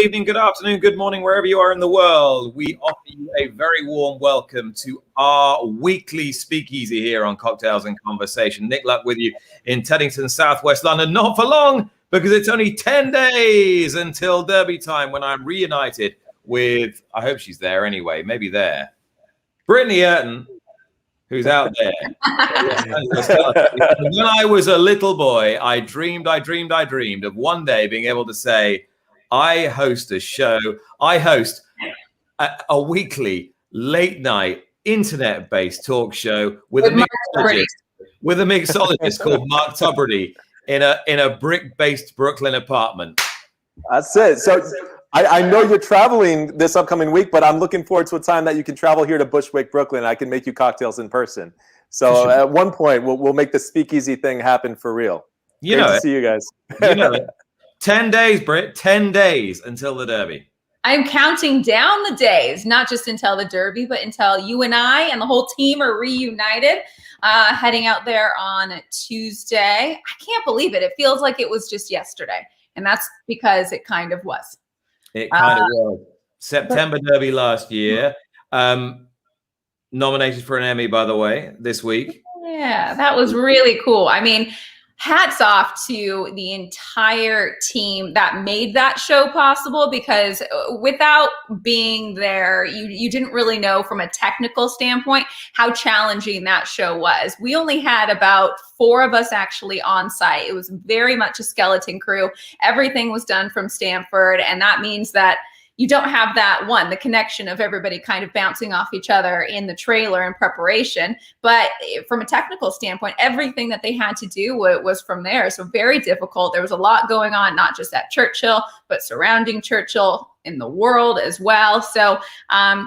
evening, good afternoon, good morning, wherever you are in the world. We offer you a very warm welcome to our weekly speakeasy here on Cocktails and Conversation. Nick Luck with you in Teddington, Southwest London. Not for long, because it's only 10 days until Derby time when I'm reunited with, I hope she's there anyway, maybe there, Brittany Earton, who's out there. When I was a little boy, I dreamed of one day being able to say, I host a show. I host a weekly late night internet-based talk show with a mixologist called Mark Tubridy in a brick-based Brooklyn apartment. That's it. So I know you're traveling this upcoming week, but I'm looking forward to a time that you can travel here to Bushwick, Brooklyn. I can make you cocktails in person. So at one point, we'll make the speakeasy thing happen for real. Great to see you guys. You know it. 10 days, Britt. 10 days until the Derby. I'm counting down the days, not just until the Derby, but until you and I and the whole team are reunited, heading out there on Tuesday. I can't believe it. It feels like it was just yesterday. And that's because it kind of was. It kind of was. September Derby last year. Nominated for an Emmy, by the way, this week. Yeah, that was really cool. I mean, hats off to the entire team that made that show possible, because without being there, you didn't really know from a technical standpoint how challenging that show was. We only had about 4 of us actually on site. It was very much a skeleton crew. Everything was done from Stanford, and that means that you don't have the connection of everybody kind of bouncing off each other in the trailer in preparation. But from a technical standpoint, everything that they had to do was from there. So very difficult. There was a lot going on, not just at Churchill, but surrounding Churchill in the world as well. So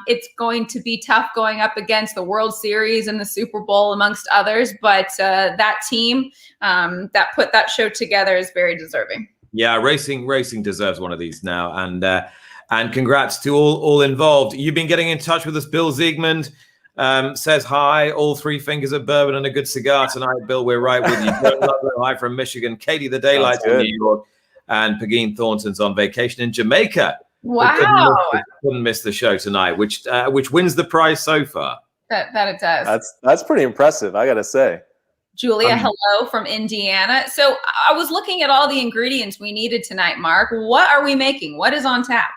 it's going to be tough going up against the World Series and the Super Bowl, amongst others. But that team that put that show together is very deserving. Yeah, racing deserves one of these now. And congrats to all involved. You've been getting in touch with us. Bill Ziegmund says hi. All 3 fingers of bourbon and a good cigar tonight. Bill, we're right with you. Hi from Michigan. Katie the Daylight from New York. And Pagine Thornton's on vacation in Jamaica. Wow. Couldn't miss the show tonight, which wins the prize so far. That it does. That's pretty impressive, I got to say. Julia, hello from Indiana. So I was looking at all the ingredients we needed tonight, Mark. What are we making? What is on tap?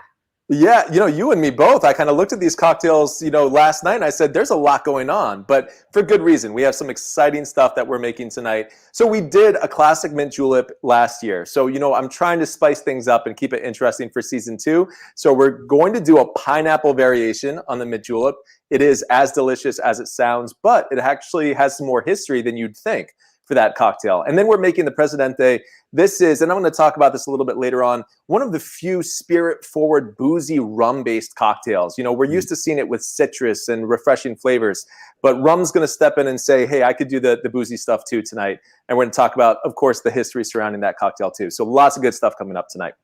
Yeah, you and me both. I kind of looked at these cocktails, last night, and I said, there's a lot going on, but for good reason. We have some exciting stuff that we're making tonight. So we did a classic mint julep last year. So, I'm trying to spice things up and keep it interesting for season 2. So we're going to do a pineapple variation on the mint julep. It is as delicious as it sounds, but it actually has some more history than you'd think for that cocktail. And then we're making the Presidente. This is, and I'm going to talk about this a little bit later on, one of the few spirit-forward, boozy rum-based cocktails. We're used to seeing it with citrus and refreshing flavors, but rum's going to step in and say, hey, I could do the boozy stuff too tonight. And we're going to talk about, of course, the history surrounding that cocktail too. So lots of good stuff coming up tonight.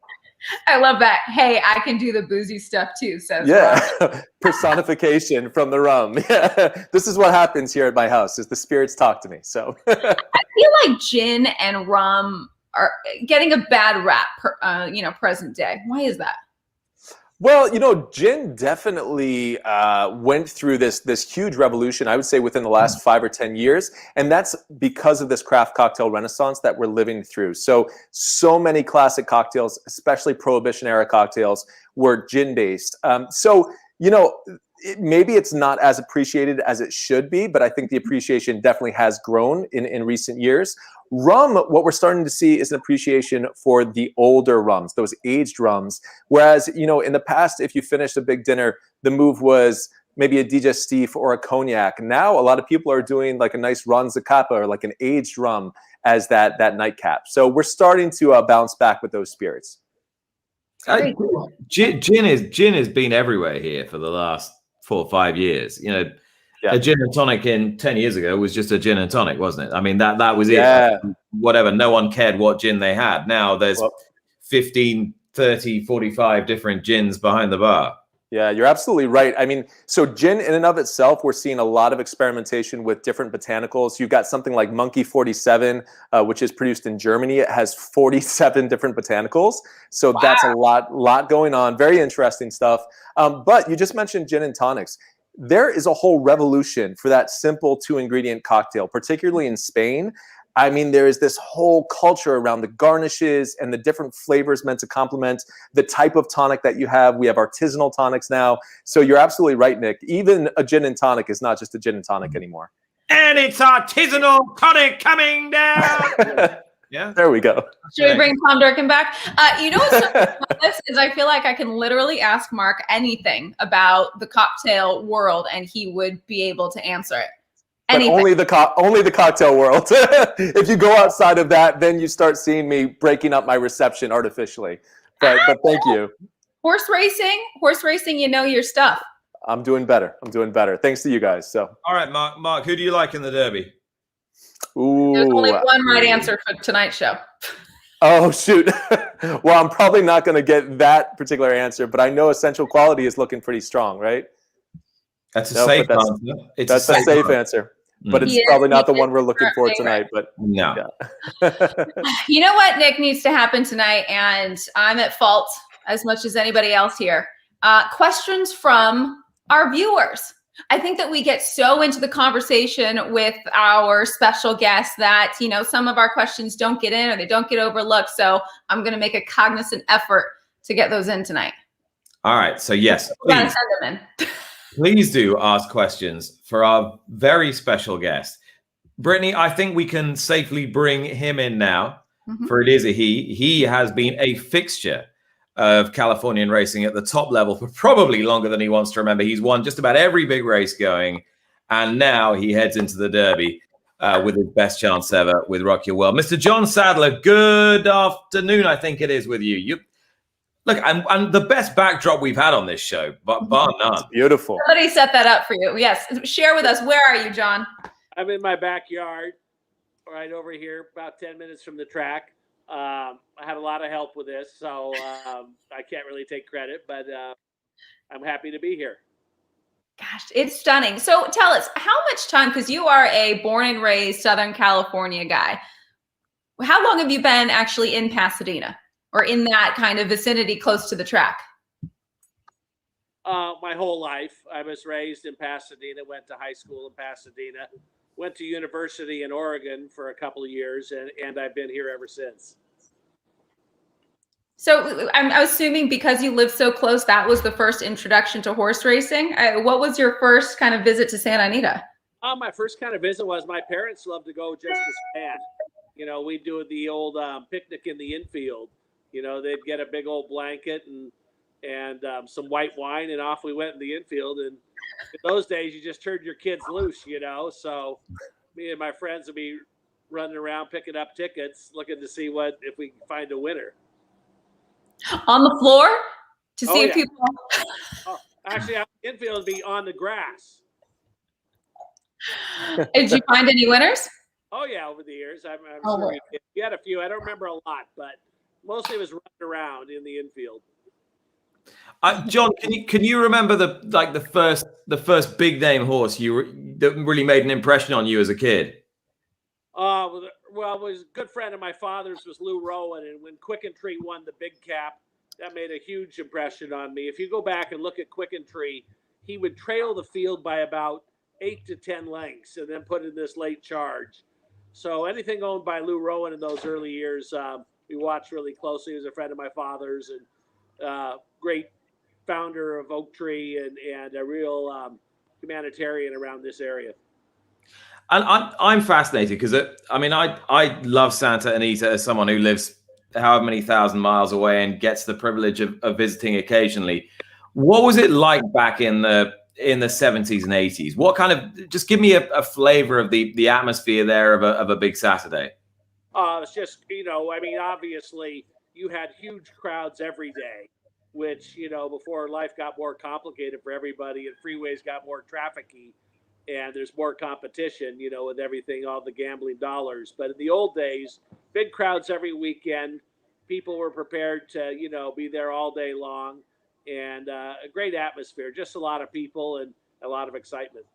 I love that. Hey, I can do the boozy stuff too. So personification from the rum. Yeah, this is what happens here at my house. Is the spirits talk to me. So I feel like gin and rum are getting a bad rap, present day. Why is that? Well, gin definitely went through this huge revolution, I would say, within the last 5 or 10 years. And that's because of this craft cocktail renaissance that we're living through. So many classic cocktails, especially Prohibition era cocktails, were gin-based. Maybe it's not as appreciated as it should be, but I think the appreciation definitely has grown in recent years. Rum, what we're starting to see is an appreciation for the older rums, those aged rums. Whereas, in the past, if you finished a big dinner, the move was maybe a digestif or a cognac. Now, a lot of people are doing like a nice Ronzacapa or like an aged rum as that nightcap. So we're starting to bounce back with those spirits. Gin has been everywhere here for the last 4 or 5 years. A gin and tonic 10 years ago was just a gin and tonic, wasn't it? I mean, that was it. Yeah. Whatever. No one cared what gin they had. Now there's 15, 30, 45 different gins behind the bar. Yeah, you're absolutely right. I mean, so gin in and of itself, we're seeing a lot of experimentation with different botanicals. You've got something like Monkey 47, which is produced in Germany. It has 47 different botanicals. So that's a lot going on. Very interesting stuff. But you just mentioned gin and tonics. There is a whole revolution for that simple 2-ingredient cocktail, particularly in Spain. I mean, there is this whole culture around the garnishes and the different flavors meant to complement the type of tonic that you have. We have artisanal tonics now. So you're absolutely right, Nick. Even a gin and tonic is not just a gin and tonic anymore. And it's artisanal tonic coming down. Yeah. There we go. Should we bring Tom Durkin back? You know what's so funny about this is I feel like I can literally ask Mark anything about the cocktail world and he would be able to answer it. But only the cocktail world. If you go outside of that, then you start seeing me breaking up my reception artificially. But thank you. Horse racing, you know your stuff. I'm doing better. Thanks to you guys. So, all right, Mark, who do you like in the Derby? Ooh, there's only one right answer for tonight's show. Oh, shoot. Well, I'm probably not going to get that particular answer, but I know Essential Quality is looking pretty strong, right? That's a safe answer. That's a safe answer. But it's probably not the one we're looking for tonight. But no. Yeah. You know what, Nick, needs to happen tonight, and I'm at fault as much as anybody else here. Questions from our viewers. I think that we get so into the conversation with our special guests that, you know, some of our questions don't get in or they don't get overlooked. So I'm going to make a cognizant effort to get those in tonight. All right. So yes, please send them in. Please do ask questions for our very special guest. Brittany, I think we can safely bring him in now, for it is a he. He has been a fixture of Californian racing at the top level for probably longer than he wants to remember. He's won just about every big race going, and now he heads into the Derby with his best chance ever with Rock Your World. Mr. John Sadler, good afternoon, I think it is with you. Look, and the best backdrop we've had on this show, but bar none. It's beautiful. Somebody set that up for you. Yes. Share with us. Where are you, John? I'm in my backyard, right over here, about 10 minutes from the track. I had a lot of help with this, so I can't really take credit, but I'm happy to be here. Gosh, it's stunning. So tell us, how much time, because you are a born and raised Southern California guy, how long have you been actually in Pasadena? Or in that kind of vicinity close to the track? My whole life. I was raised in Pasadena, went to high school in Pasadena, went to university in Oregon for a couple of years, and I've been here ever since. So I'm assuming because you live so close, that was the first introduction to horse racing. What was your first kind of visit to Santa Anita? My first kind of visit was my parents loved to go just as fan. You know, we'd do the old picnic in the infield. You know, they'd get a big old blanket and some white wine, and off we went in the infield. And in those days, you just turned your kids loose, you know. So me and my friends would be running around picking up tickets, looking to see if we can find a winner. On the floor to see if people. Actually, the infield would be on the grass. Did you find any winners? Oh yeah, over the years, I'm sure we had a few. I don't remember a lot, but mostly it was running around in the infield. John, can you remember the first big name horse that really made an impression on you as a kid? Well, it was a good friend of my father's was Lou Rowan, and when Quick and Tree won the big cap, that made a huge impression on me. If you go back and look at Quick and Tree, he would trail the field by about 8 to 10 lengths and then put in this late charge. So anything owned by Lou Rowan in those early years, we watched really closely. He was a friend of my father's and great founder of Oak Tree and a real humanitarian around this area. And I'm fascinated because I love Santa Anita as someone who lives however many thousand miles away and gets the privilege of visiting occasionally. What was it like back in the 70s and 80s? What kind of, just give me a flavor of the atmosphere there of a big Saturday. It's just, obviously you had huge crowds every day, which, before life got more complicated for everybody and freeways got more trafficy and there's more competition, with everything, all the gambling dollars. But in the old days, big crowds every weekend, people were prepared to, be there all day long. and a great atmosphere. Just a lot of people and a lot of excitement.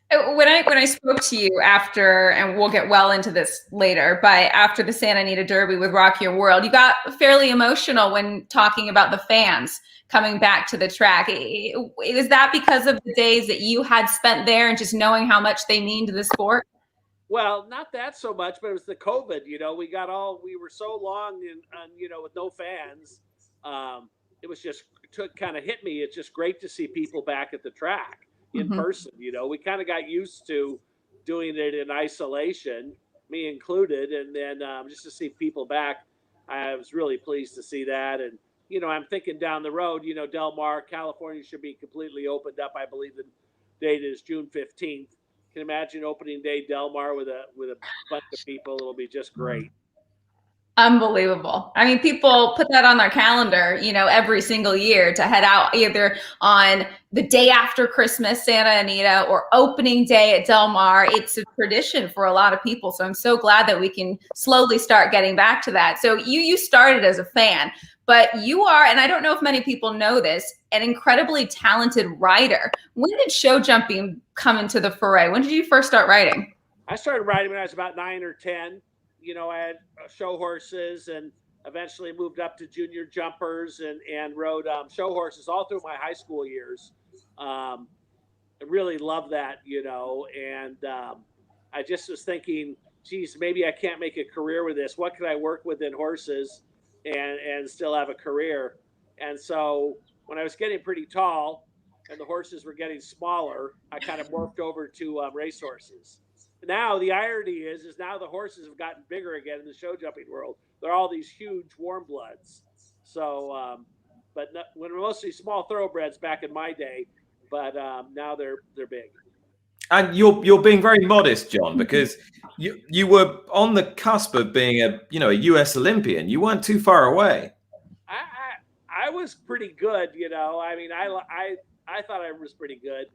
When I spoke to you after, and we'll get well into this later, but after the Santa Anita Derby with Rock Your World, you got fairly emotional when talking about the fans coming back to the track. Is that because of the days that you had spent there and just knowing how much they mean to the sport? Well, not that so much, but it was the COVID. We were so long with no fans. It was just kind of hit me. It's just great to see people back at the track in person. We kind of got used to doing it in isolation, me included, and then just to see people back, I was really pleased to see that. And I'm thinking down the road, Del Mar, California should be completely opened up. I believe the date is June 15th. Can imagine opening day Del Mar with a bunch of people. It'll be just great. Unbelievable. I mean, people put that on their calendar, every single year to head out either on the day after Christmas, Santa Anita, or opening day at Del Mar. It's a tradition for a lot of people. So I'm so glad that we can slowly start getting back to that. So you started as a fan, but you are, and I don't know if many people know this, an incredibly talented writer. When did show jumping come into the foray? When did you first start writing? I started writing when I was about 9 or 10. I had show horses and eventually moved up to junior jumpers and rode show horses all through my high school years. I really love that, and I just was thinking, geez, maybe I can't make a career with this. What could I work with in horses and still have a career? And so when I was getting pretty tall and the horses were getting smaller, I kind of morphed over to race horses. Now the irony is now the horses have gotten bigger again in the show jumping world. They're all these huge warm bloods. So, but when mostly small thoroughbreds back in my day, but now they're big. And you're being very modest, John, because you were on the cusp of being a US Olympian. You weren't too far away. I was pretty good, I mean, I thought I was pretty good,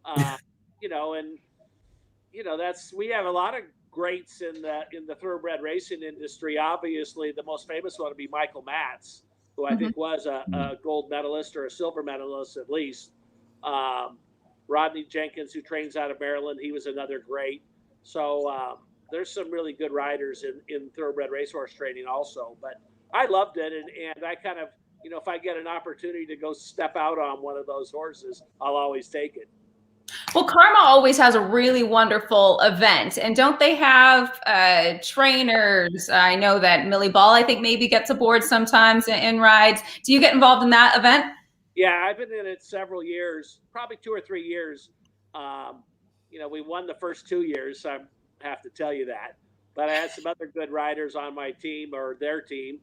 and. We have a lot of greats in the thoroughbred racing industry. Obviously, the most famous one would be Michael Matz, who I think was a gold medalist or a silver medalist at least. Rodney Jenkins, who trains out of Maryland, he was another great. So there's some really good riders in thoroughbred racehorse training also. But I loved it, and I kind of, if I get an opportunity to go step out on one of those horses, I'll always take it. Well, Karma always has a really wonderful event, and don't they have trainers? I know that Millie Ball, I think, maybe gets aboard sometimes in rides. Do you get involved in that event? Yeah, I've been in it several years, probably 2 or 3 years. We won the first 2 years, so I have to tell you that. But I had some other good riders on my team or their team.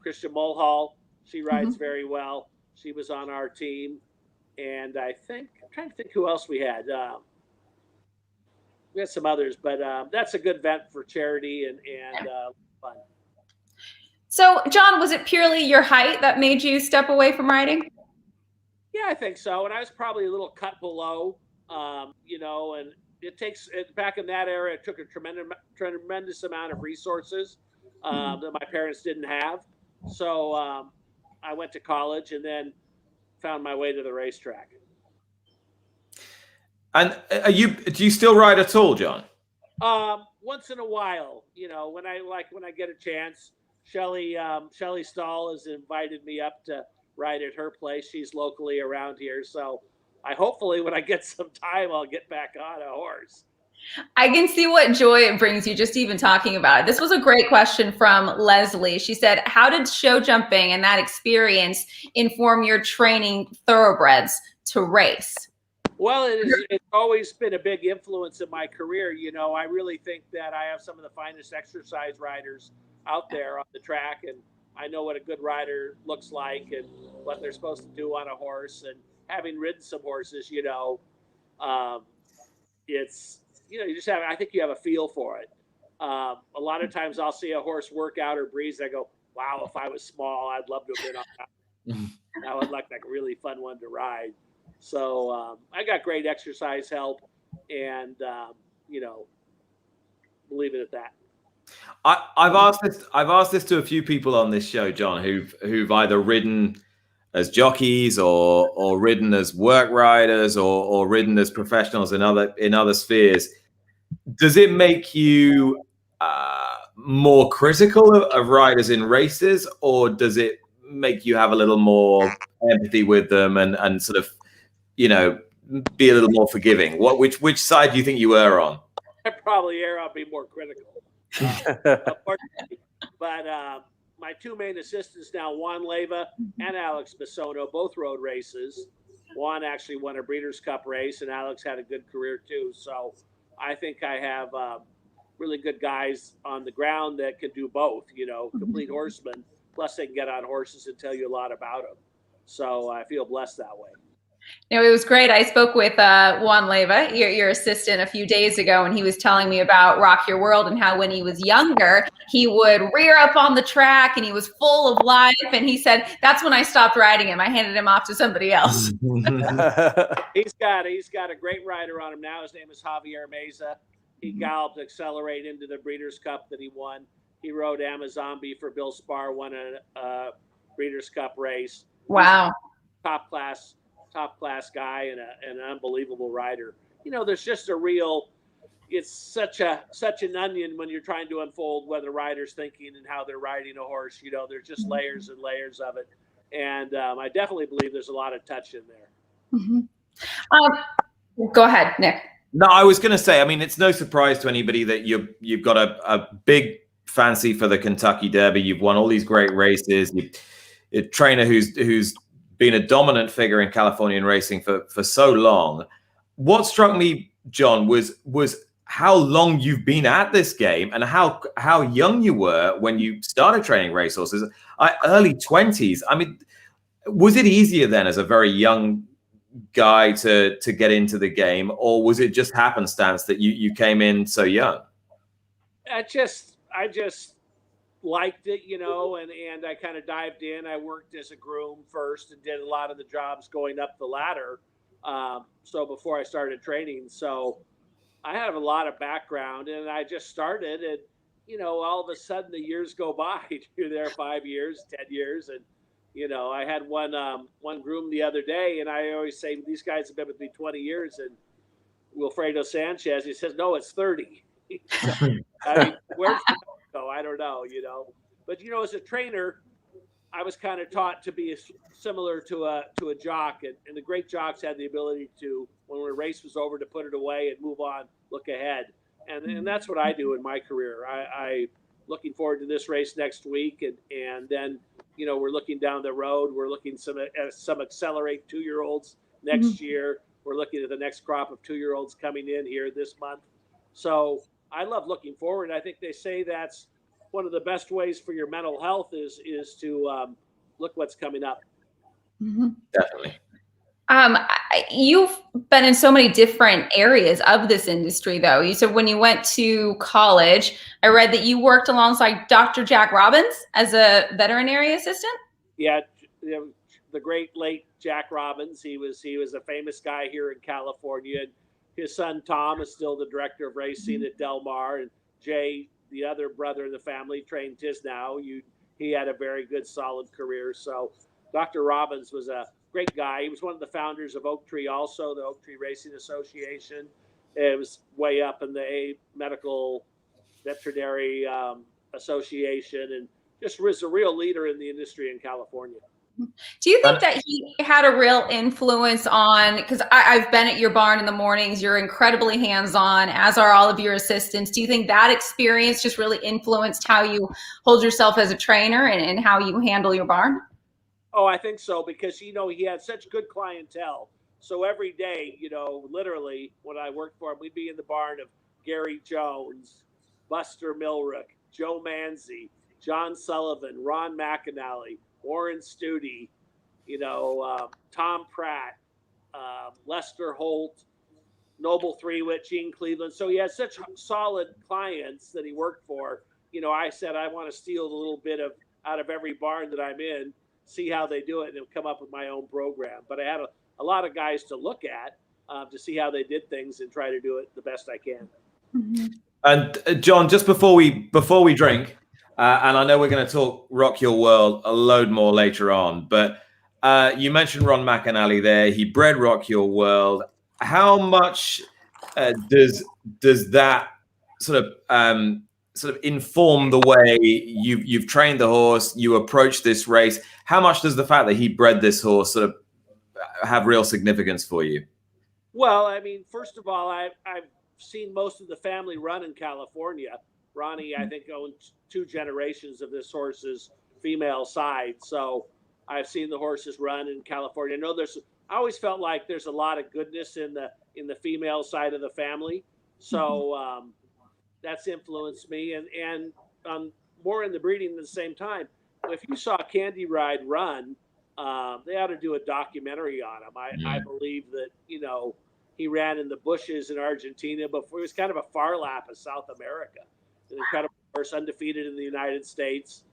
Christian Mulhall, she rides very well. She was on our team. And I'm trying to think who else we had. We had some others, but that's a good event for charity and fun. So, John, was it purely your height that made you step away from riding? Yeah, I think so. And I was probably a little cut below, and it takes, back in that era, it took a tremendous amount of resources that my parents didn't have. So I went to college and then found my way to the racetrack. And do you still ride at all, John? Once in a while, when I get a chance. Shelley Stahl has invited me up to ride at her place. She's locally around here, so hopefully when I get some time, I'll get back on a horse. I can see what joy it brings you just even talking about it. This was a great question from Leslie. She said, how did show jumping and that experience inform your training thoroughbreds to race? Well, it's always been a big influence in my career. I really think that I have some of the finest exercise riders out there on the track, and I know what a good rider looks like and what they're supposed to do on a horse. And having ridden some horses, it's, you just have, I think you have a feel for it. A lot of times I'll see a horse work out or breeze. I go, wow, if I was small, I'd love to have been on that. That would look like a really fun one to ride. So I got great exercise help, and we'll leave it at that. I've asked this to a few people on this show, John, who've either ridden as jockeys or ridden as work riders or ridden as professionals in other spheres. Does it make you more critical of riders in races, or does it make you have a little more empathy with them and sort of, you know, be a little more forgiving? Which side do you think you err on? I probably err on being more critical. But my two main assistants now, Juan Leyva and Alex Bissono, both rode races. Juan actually won a Breeders' Cup race, and Alex had a good career too. So I think I have really good guys on the ground that can do both, you know, complete horsemen. Plus they can get on horses and tell you a lot about them. So I feel blessed that way. You know, it was great. I spoke with Juan Leyva, your assistant, a few days ago, and he was telling me about Rock Your World and how when he was younger, he would rear up on the track and he was full of life. And he said, that's when I stopped riding him. I handed him off to somebody else. He's got a great rider on him now. His name is Javier Meza. He galloped Accelerate into the Breeders' Cup that he won. He rode Amazombi for Bill Sparr, won a Breeders' Cup race. Wow. Top class guy and an unbelievable rider. You know, there's just it's such an onion when you're trying to unfold what the rider's thinking and how they're riding a horse. You know, there's just layers and layers of it. And I definitely believe there's a lot of touch in there. Mm-hmm. Go ahead, Nick. No, I was going to say, I mean, it's no surprise to anybody that you've got a big fancy for the Kentucky Derby. You've won all these great races. You're a trainer who's been a dominant figure in Californian racing for so long. What struck me, John, was how long you've been at this game and how young you were when you started training racehorses. Early 20s. I mean, was it easier then as a very young guy to get into the game, or was it just happenstance that you came in so young? I just liked it, you know, and I kind of dived in. I worked as a groom first and did a lot of the jobs going up the ladder. So before I started training, so I have a lot of background, and I just started, and you know, all of a sudden the years go by. You're there 5 years, 10 years, and you know, I had one groom the other day, and I always say these guys have been with me 20 years, and Wilfredo Sanchez, he says, no, it's 30. I mean, where's so I don't know, you know, but you know, as a trainer, I was kind of taught to be similar to a jock, and the great jocks had the ability to, when a race was over, to put it away and move on, look ahead, and that's what I do in my career. I looking forward to this race next week, and then you know, we're looking down the road. We're looking at some Accelerate 2-year-olds next year. We're looking at the next crop of 2-year-olds coming in here this month. So I love looking forward. I think they say that's one of the best ways for your mental health is to look what's coming up. Mm-hmm. Definitely. You've been in so many different areas of this industry, though. You said when you went to college, I read that you worked alongside Dr. Jack Robbins as a veterinary assistant. Yeah, the great late Jack Robbins. He was a famous guy here in California. And his son Tom is still the director of racing at Del Mar, and Jay, the other brother in the family, trained Tisnow. He had a very good, solid career. So Dr. Robbins was a great guy. He was one of the founders of Oak Tree, also the Oak Tree Racing Association. It was way up in the Medical Veterinary Association, and just was a real leader in the industry in California. Do you think that he had a real influence on, because I've been at your barn in the mornings, you're incredibly hands-on, as are all of your assistants. Do you think that experience just really influenced how you hold yourself as a trainer and how you handle your barn? Oh, I think so, because, you know, he had such good clientele. So every day, you know, literally when I worked for him, we'd be in the barn of Gary Jones, Buster Milrick, Joe Manzi, John Sullivan, Ron McAnally, Warren Studi, you know, Tom Pratt, Lester Holt, Noble Threewitt, Gene Cleveland. So he had such solid clients that he worked for. You know, I said, I want to steal a little bit out of every barn that I'm in, see how they do it, and come up with my own program. But I had a lot of guys to look at to see how they did things and try to do it the best I can. Mm-hmm. And John, just before we drink, and I know we're going to talk Rock Your World a load more later on, but you mentioned Ron McAnally there. He bred Rock Your World. How much does that sort of inform the way you've trained the horse, you approach this race? How much does the fact that he bred this horse sort of have real significance for you? Well, I mean, first of all, I've seen most of the family run in California. Ronnie, I think, owned 2 generations of this horse's female side. So I've seen the horses run in California. I always felt like there's a lot of goodness in the female side of the family. So that's influenced me, and more in the breeding at the same time. If you saw Candy Ride run, they ought to do a documentary on him. I believe that, he ran in the bushes in Argentina before. He was kind of a far lap of South America. An incredible horse, undefeated in the United States.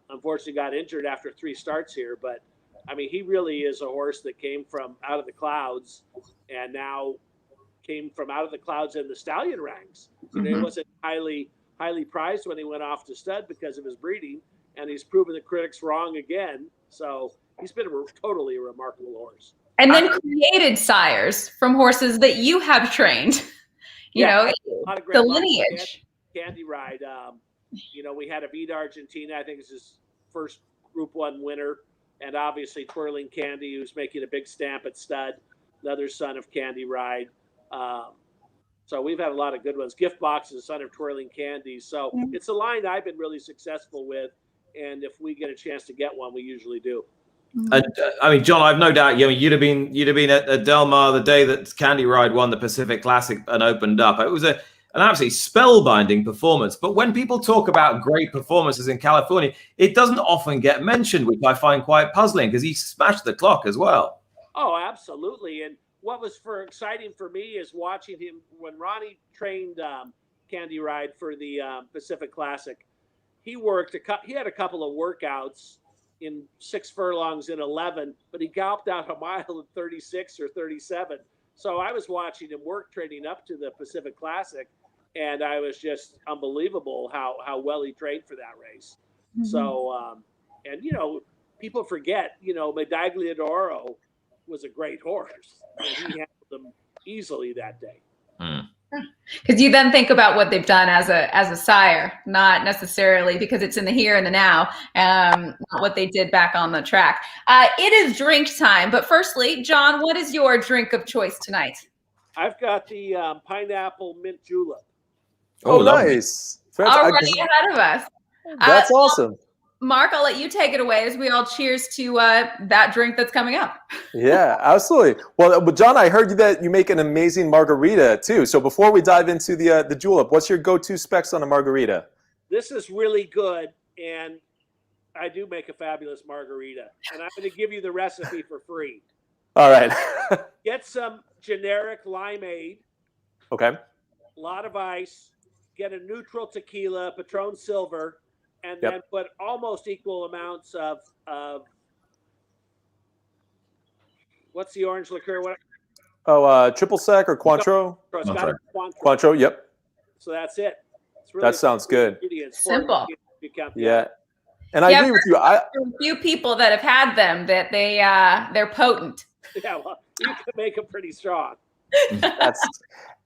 Unfortunately got injured after 3 starts here, but I mean, he really is a horse that came from out of the clouds and now came from out of the clouds in the stallion ranks. He wasn't highly prized when he went off to stud because of his breeding, and he's proven the critics wrong again. So he's been totally a remarkable horse. And then created sires from horses that you have trained. You know, a lot of great the lineage. Candy Ride. We had a Beat Argentina. I think it's his first Group 1 winner. And obviously Twirling Candy, who's making a big stamp at stud, another son of Candy Ride. So we've had a lot of good ones. Gift Box is the son of Twirling Candy. So it's a line I've been really successful with. And if we get a chance to get one, we usually do. And I mean, John, I've no doubt you'd have been at Del Mar the day that Candy Ride won the Pacific Classic and opened up. It was an absolutely spellbinding performance. But when people talk about great performances in California, it doesn't often get mentioned, which I find quite puzzling because he smashed the clock as well. Oh, absolutely. And what was exciting for me is watching him when Ronnie trained Candy Ride for the Pacific Classic. He had a couple of workouts in 6 furlongs in 11, but he galloped out a mile in 36 or 37. So I was watching him work training up to the Pacific Classic, and I was just unbelievable how well he trained for that race. So, people forget, Medaglia d'Oro was a great horse, and he handled them easily that day. Because you then think about what they've done as a sire, not necessarily because it's in the here and the now, not what they did back on the track. It is drink time, but firstly, John, what is your drink of choice tonight? I've got the pineapple mint julep. Oh, nice. Already ahead of us. That's awesome. Mark, I'll let you take it away as we all cheers to that drink that's coming up. Yeah, absolutely. Well, John, I heard that you make an amazing margarita too. So before we dive into the julep, what's your go-to specs on a margarita? This is really good, and I do make a fabulous margarita. And I'm going to give you the recipe for free. All right. Get some generic limeade. Okay. A lot of ice. Get a neutral tequila, Patron Silver. And then put almost equal amounts of what's the orange liqueur? Triple sec or Cointreau? Cointreau, yep. So that's it. It's really that sounds good. Simple. Yeah. And I agree with you. A few people that have had them that they're potent. Yeah, well, you can make them pretty strong.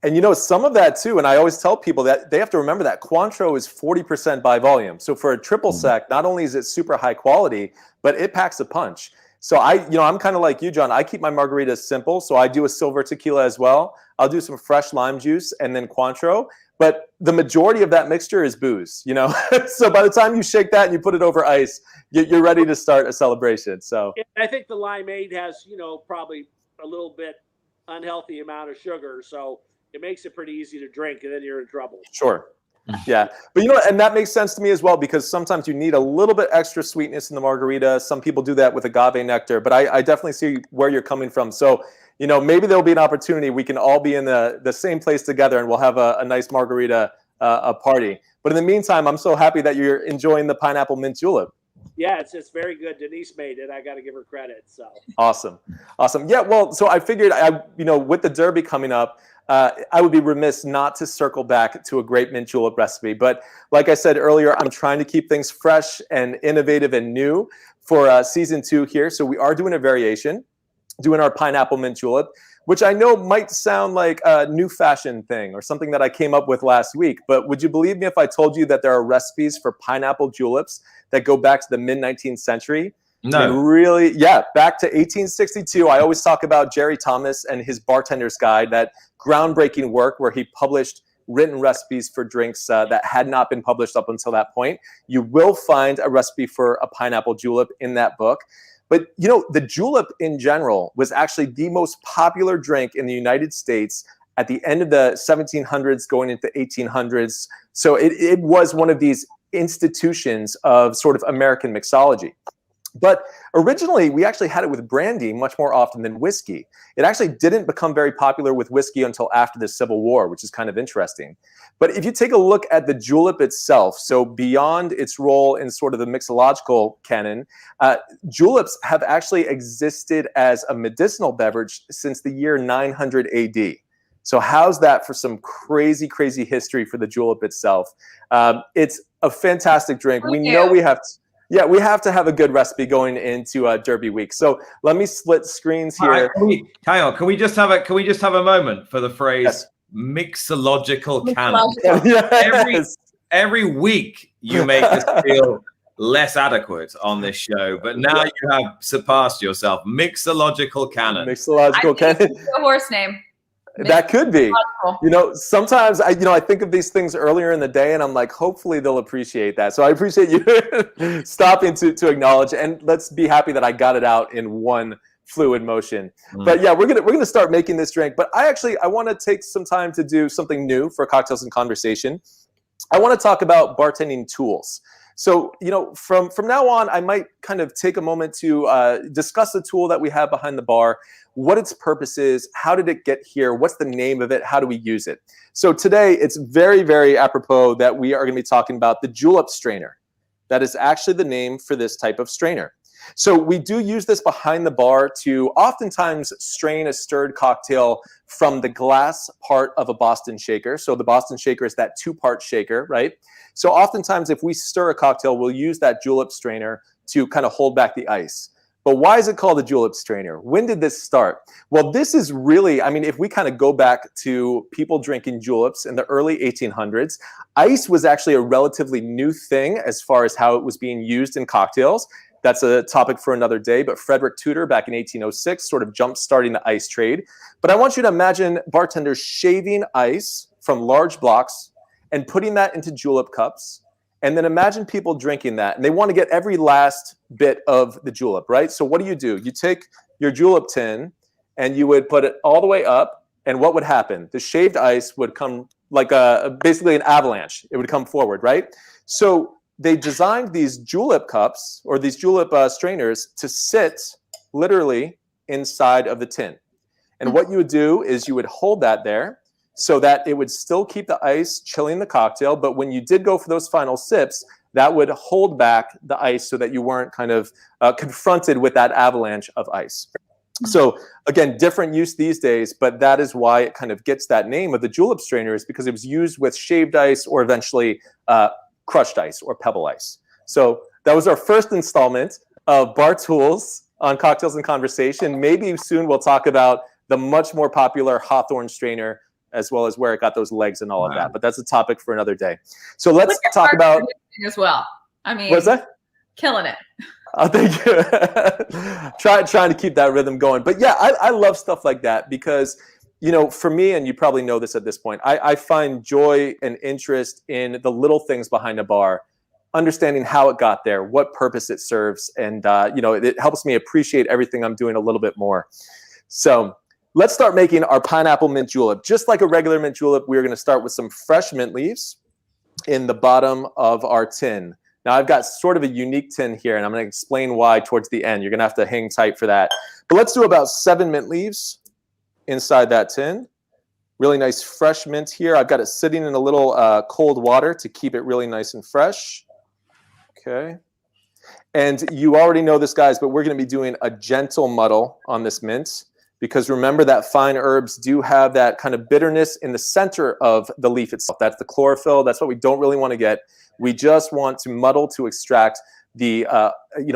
And some of that too, and I always tell people that they have to remember that Cointreau is 40% by volume. So for a triple sec, not only is it super high quality, but it packs a punch. So I'm kind of like you, John. I keep my margaritas simple. So I do a silver tequila as well. I'll do some fresh lime juice and then Cointreau. But the majority of that mixture is booze, So by the time you shake that and you put it over ice, you're ready to start a celebration. So I think the limeade has, probably a little bit unhealthy amount of sugar, so it makes it pretty easy to drink, and then you're in trouble. Sure. Yeah. But and that makes sense to me as well, because sometimes you need a little bit extra sweetness in the margarita. Some people do that with agave nectar, but I definitely see where you're coming from. So, maybe there'll be an opportunity we can all be in the same place together and we'll have a nice margarita a party. But in the meantime, I'm so happy that you're enjoying the pineapple mint julep. Yeah, it's very good. Denise made it. I got to give her credit. So awesome. Yeah, well, so I figured, with the Derby coming up, I would be remiss not to circle back to a great mint julep recipe. But like I said earlier, I'm trying to keep things fresh and innovative and new. for season 2 here. So we are doing a variation, doing our pineapple mint julep, which I know might sound like a new fashion thing or something that I came up with last week. But would you believe me if I told you that there are recipes for pineapple juleps that go back to the mid-19th century? No. I mean, really, yeah, back to 1862. I always talk about Jerry Thomas and his Bartender's Guide, that groundbreaking work where he published written recipes for drinks that had not been published up until that point. You will find a recipe for a pineapple julep in that book. But, you know, the julep in general was actually the most popular drink in the United States at the end of the 1700s going into 1800s. So it was one of these institutions of sort of American mixology. But originally, we actually had it with brandy much more often than whiskey. It actually didn't become very popular with whiskey until after the Civil War, which is kind of interesting. But if you take a look at the julep itself, so beyond its role in sort of the mixological canon, juleps have actually existed as a medicinal beverage since the year 900 AD. So how's that for some crazy, crazy history for the julep itself? It's a fantastic drink. We know we have to... Yeah, we have to have a good recipe going into Derby week. So let me split screens here. Hang on, can we just have a moment for the phrase mixological canon? Yes. Every week you make us feel less adequate on this show, but now you have surpassed yourself. Mixological canon. Mixological canon. It's a horse name. That could be. You know, sometimes I think of these things earlier in the day and I'm like, hopefully they'll appreciate that. So I appreciate you stopping to acknowledge, and let's be happy that I got it out in one fluid motion. But yeah, we're gonna start making this drink. But I want to take some time to do something new for Cocktails and Conversation. I want to talk about bartending tools. So, you know, from now on, I might kind of take a moment to discuss the tool that we have behind the bar, what its purpose is, how did it get here, what's the name of it, how do we use it? So today, it's very, very apropos that we are going to be talking about the Julep Strainer. That is actually the name for this type of strainer. So we do use this behind the bar to oftentimes strain a stirred cocktail from the glass part of a Boston shaker. So the Boston shaker is that 2-part shaker, right? So oftentimes if we stir a cocktail, we'll use that julep strainer to kind of hold back the ice. But why is it called a julep strainer? When did this start? Well, this is really, I mean, if we kind of go back to people drinking juleps in the early 1800s, ice was actually a relatively new thing as far as how it was being used in cocktails. That's a topic for another day, but Frederick Tudor back in 1806 sort of jump-starting the ice trade. But I want you to imagine bartenders shaving ice from large blocks and putting that into julep cups. And then imagine people drinking that, and they want to get every last bit of the julep, right? So what do? You take your julep tin, and you would put it all the way up, and what would happen? The shaved ice would come like basically an avalanche. It would come forward, right? So they designed these julep cups or these julep strainers to sit literally inside of the tin. And what you would do is you would hold that there so that it would still keep the ice chilling the cocktail. But when you did go for those final sips, that would hold back the ice so that you weren't kind of confronted with that avalanche of ice. So again, different use these days, but that is why it kind of gets that name of the julep strainer, is because it was used with shaved ice or eventually crushed ice or pebble ice. So that was our first installment of Bar Tools on Cocktails and Conversation. Maybe soon we'll talk about the much more popular Hawthorne strainer, as well as where it got those legs and all of that. But that's a topic for another day. So let's talk about as well. I mean, what's that? Killing it. Oh, thank you. Trying to keep that rhythm going. But yeah, I love stuff like that because, you know, for me, and you probably know this at this point, I find joy and interest in the little things behind a bar, understanding how it got there, what purpose it serves. And, you know, it helps me appreciate everything I'm doing a little bit more. So let's start making our pineapple mint julep. Just like a regular mint julep, we're going to start with some fresh mint leaves in the bottom of our tin. Now, I've got sort of a unique tin here, and I'm going to explain why towards the end. You're going to have to hang tight for that. But let's do about 7 mint leaves inside that tin. Really nice fresh mint here. I've got it sitting in a little cold water to keep it really nice and fresh. Okay. And you already know this, guys, but we're going to be doing a gentle muddle on this mint, because remember that fine herbs do have that kind of bitterness in the center of the leaf itself. That's the chlorophyll. That's what we don't really want to get. We just want to muddle to extract the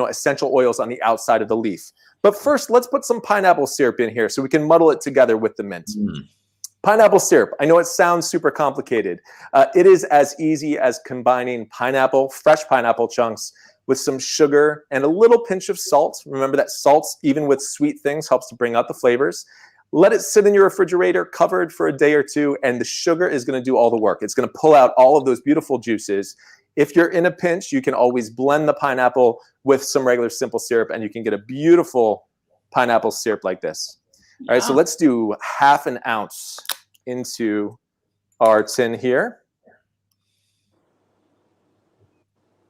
essential oils on the outside of the leaf. But first, let's put some pineapple syrup in here so we can muddle it together with the mint. Pineapple syrup. I know it sounds super complicated. It is as easy as combining fresh pineapple chunks with some sugar and a little pinch of salt. Remember that salt, even with sweet things, helps to bring out the flavors. Let it sit in your refrigerator covered for a day or two, and the sugar is going to do all the work. It's going to pull out all of those beautiful juices. If you're in a pinch, you can always blend the pineapple with some regular simple syrup, and you can get a beautiful pineapple syrup like this. All right, so let's do half an ounce into our tin here.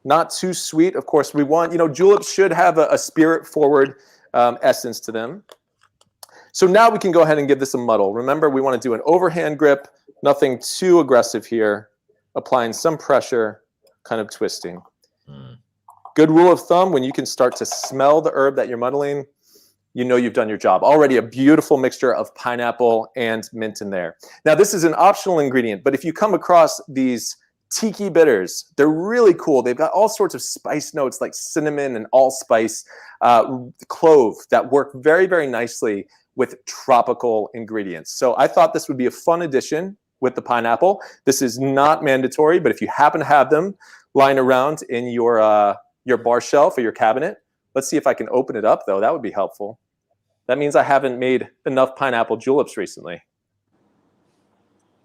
Not too sweet. Of course, we want, juleps should have a spirit-forward essence to them. So now we can go ahead and give this a muddle. Remember, we want to do an overhand grip, nothing too aggressive here, applying some pressure, kind of twisting. Good rule of thumb, when you can start to smell the herb that you're muddling, you know you've done your job. Already a beautiful mixture of pineapple and mint in there. Now, this is an optional ingredient, but if you come across these tiki bitters, they're really cool. They've got all sorts of spice notes like cinnamon and allspice, clove that work very, very nicely with tropical ingredients. So I thought this would be a fun addition with the pineapple. This is not mandatory, but if you happen to have them lying around in your bar shelf or your cabinet, let's see if I can open it up, though. That would be helpful. That means I haven't made enough pineapple juleps recently.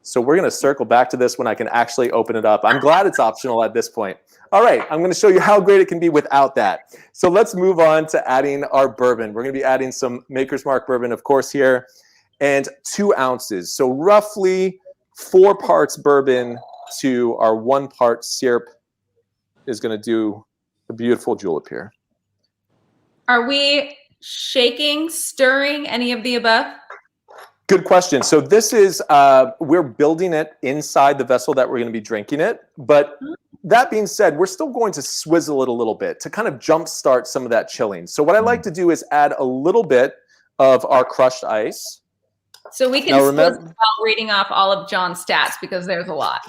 So we're going to circle back to this when I can actually open it up. I'm glad it's optional at this point. All right, I'm going to show you how great it can be without that. So let's move on to adding our bourbon. We're going to be adding some Maker's Mark bourbon, of course, here, and 2 ounces. So roughly 4 parts bourbon to our 1 part syrup is going to do a beautiful julep here. Are we shaking, stirring, any of the above? Good question. So this is, we're building it inside the vessel that we're going to be drinking it. But that being said, we're still going to swizzle it a little bit to kind of jumpstart some of that chilling. So what I like to do is add a little bit of our crushed ice. So we can swizzle while reading off all of John's stats because there's a lot.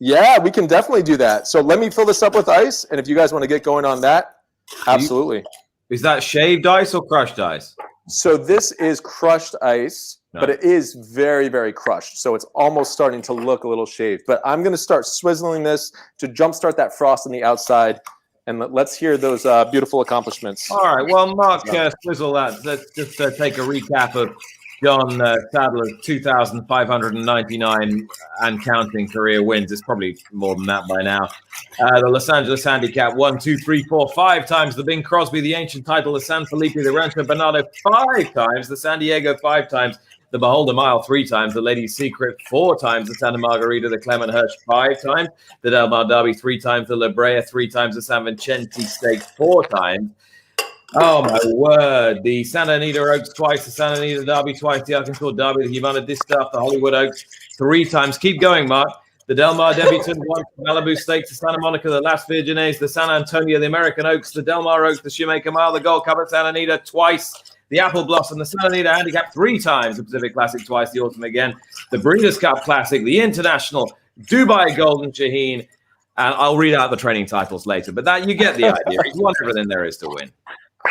Yeah, we can definitely do that. So let me fill this up with ice. And if you guys want to get going on that, absolutely. Is that shaved ice or crushed ice? So this is crushed ice, but it is very, very crushed. So it's almost starting to look a little shaved. But I'm going to start swizzling this to jumpstart that frost on the outside. And let's hear those beautiful accomplishments. All right. Well, Mark, swizzle that. Let's just take a recap of John Sadler's 2,599 and counting career wins. It's probably more than that by now. The Los Angeles handicap 1, 2, 3, 4, 5 times. The Bing Crosby, the ancient title, the San Felipe, the Rancho Bernardo 5 times. The San Diego 5 times. The Beholder Mile 3 times. The Lady's Secret 4 times. The Santa Margarita, the Clement Hirsch 5 times. The Del Mar Derby 3 times. The La Brea 3 times. The San Vicente Stakes 4 times. Oh, my word. The Santa Anita Oaks twice, the Santa Anita Derby twice, the Arkansas Derby, the Humana Distaff, the Hollywood Oaks 3 times. Keep going, Mark. The Del Mar Debutant once, the Malibu Stakes, the Santa Monica, the Las Virgenes, the San Antonio, the American Oaks, the Del Mar Oaks, the Shoemaker Mile, the Gold Cup at Santa Anita twice, the Apple Blossom, the Santa Anita Handicap 3 times, the Pacific Classic twice, the Autumn again, the Breeders' Cup Classic, the International, Dubai Golden Shaheen, and I'll read out the training titles later, but that you get the idea. You want everything there is to win.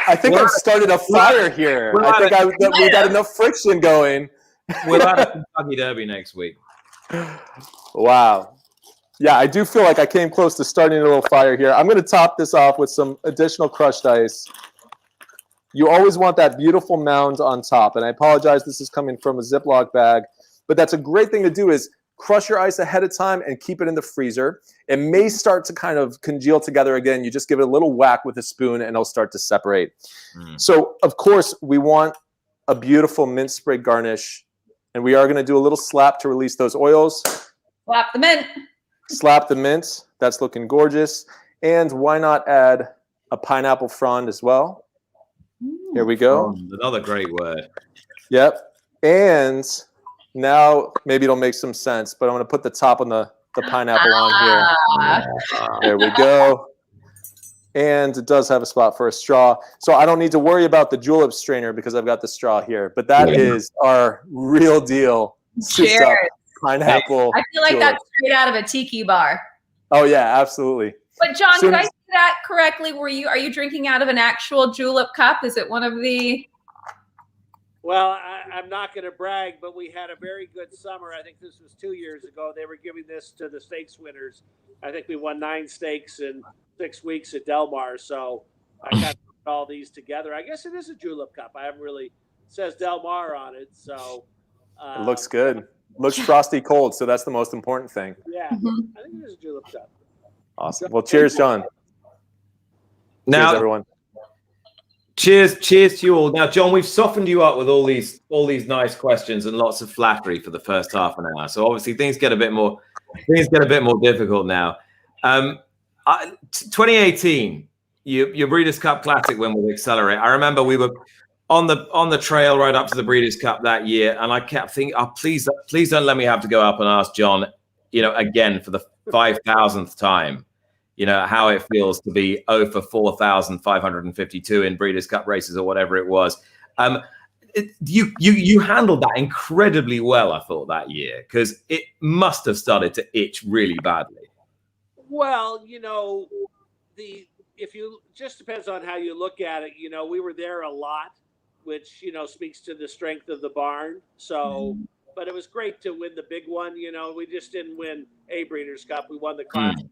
I think I've started a fire here. I think we got enough friction going. We'll have a Kentucky Derby next week. Wow. Yeah, I do feel like I came close to starting a little fire here. I'm going to top this off with some additional crushed ice. You always want that beautiful mound on top. And I apologize, this is coming from a Ziploc bag. But that's a great thing to do is crush your ice ahead of time and keep it in the freezer. It may start to kind of congeal together again. You just give it a little whack with a spoon and it'll start to separate. So, of course, we want a beautiful mint sprig garnish. And we are going to do a little slap to release those oils. Slap the mint. Slap the mint. That's looking gorgeous. And why not add a pineapple frond as well? Here we go. Another great word. Yep. And now maybe it'll make some sense, but I'm going to put the top on the pineapple on here. There we go. And it does have a spot for a straw. So I don't need to worry about the julep strainer because I've got the straw here. But that is our real deal. Cheers. Pineapple. I feel like julep. that's straight out of a tiki bar. Oh, yeah, absolutely. But John, could I see that correctly? Are you drinking out of an actual julep cup? Is it one of the? Well, I'm not going to brag, but we had a very good summer. I think this was 2 years ago. They were giving this to the stakes winners. I think we won 9 stakes in 6 weeks at Del Mar. So I kind of put all these together. I guess it is a julep cup. I haven't really, it says Del Mar on it. So It looks good. Looks frosty cold, so that's the most important thing. yeah, I think it is a julep cup. Awesome. Well, cheers, John. Now, cheers, everyone. Cheers to you all. Now, John, we've softened you up with all these nice questions and lots of flattery for the first half an hour. So obviously things get a bit more difficult now. 2018, your Breeders' Cup Classic win with Accelerate. I remember we were on the trail right up to the Breeders' Cup that year, and I kept thinking, oh, please don't let me have to go up and ask John, again for the 5,000th time. How it feels to be 0 for 4,552 in Breeders' Cup races or whatever it was. You handled that incredibly well, I thought, that year, because it must have started to itch really badly. Well, if you just depends on how you look at it. We were there a lot, which speaks to the strength of the barn. So, but it was great to win the big one. We just didn't win a Breeders' Cup. We won the Classic.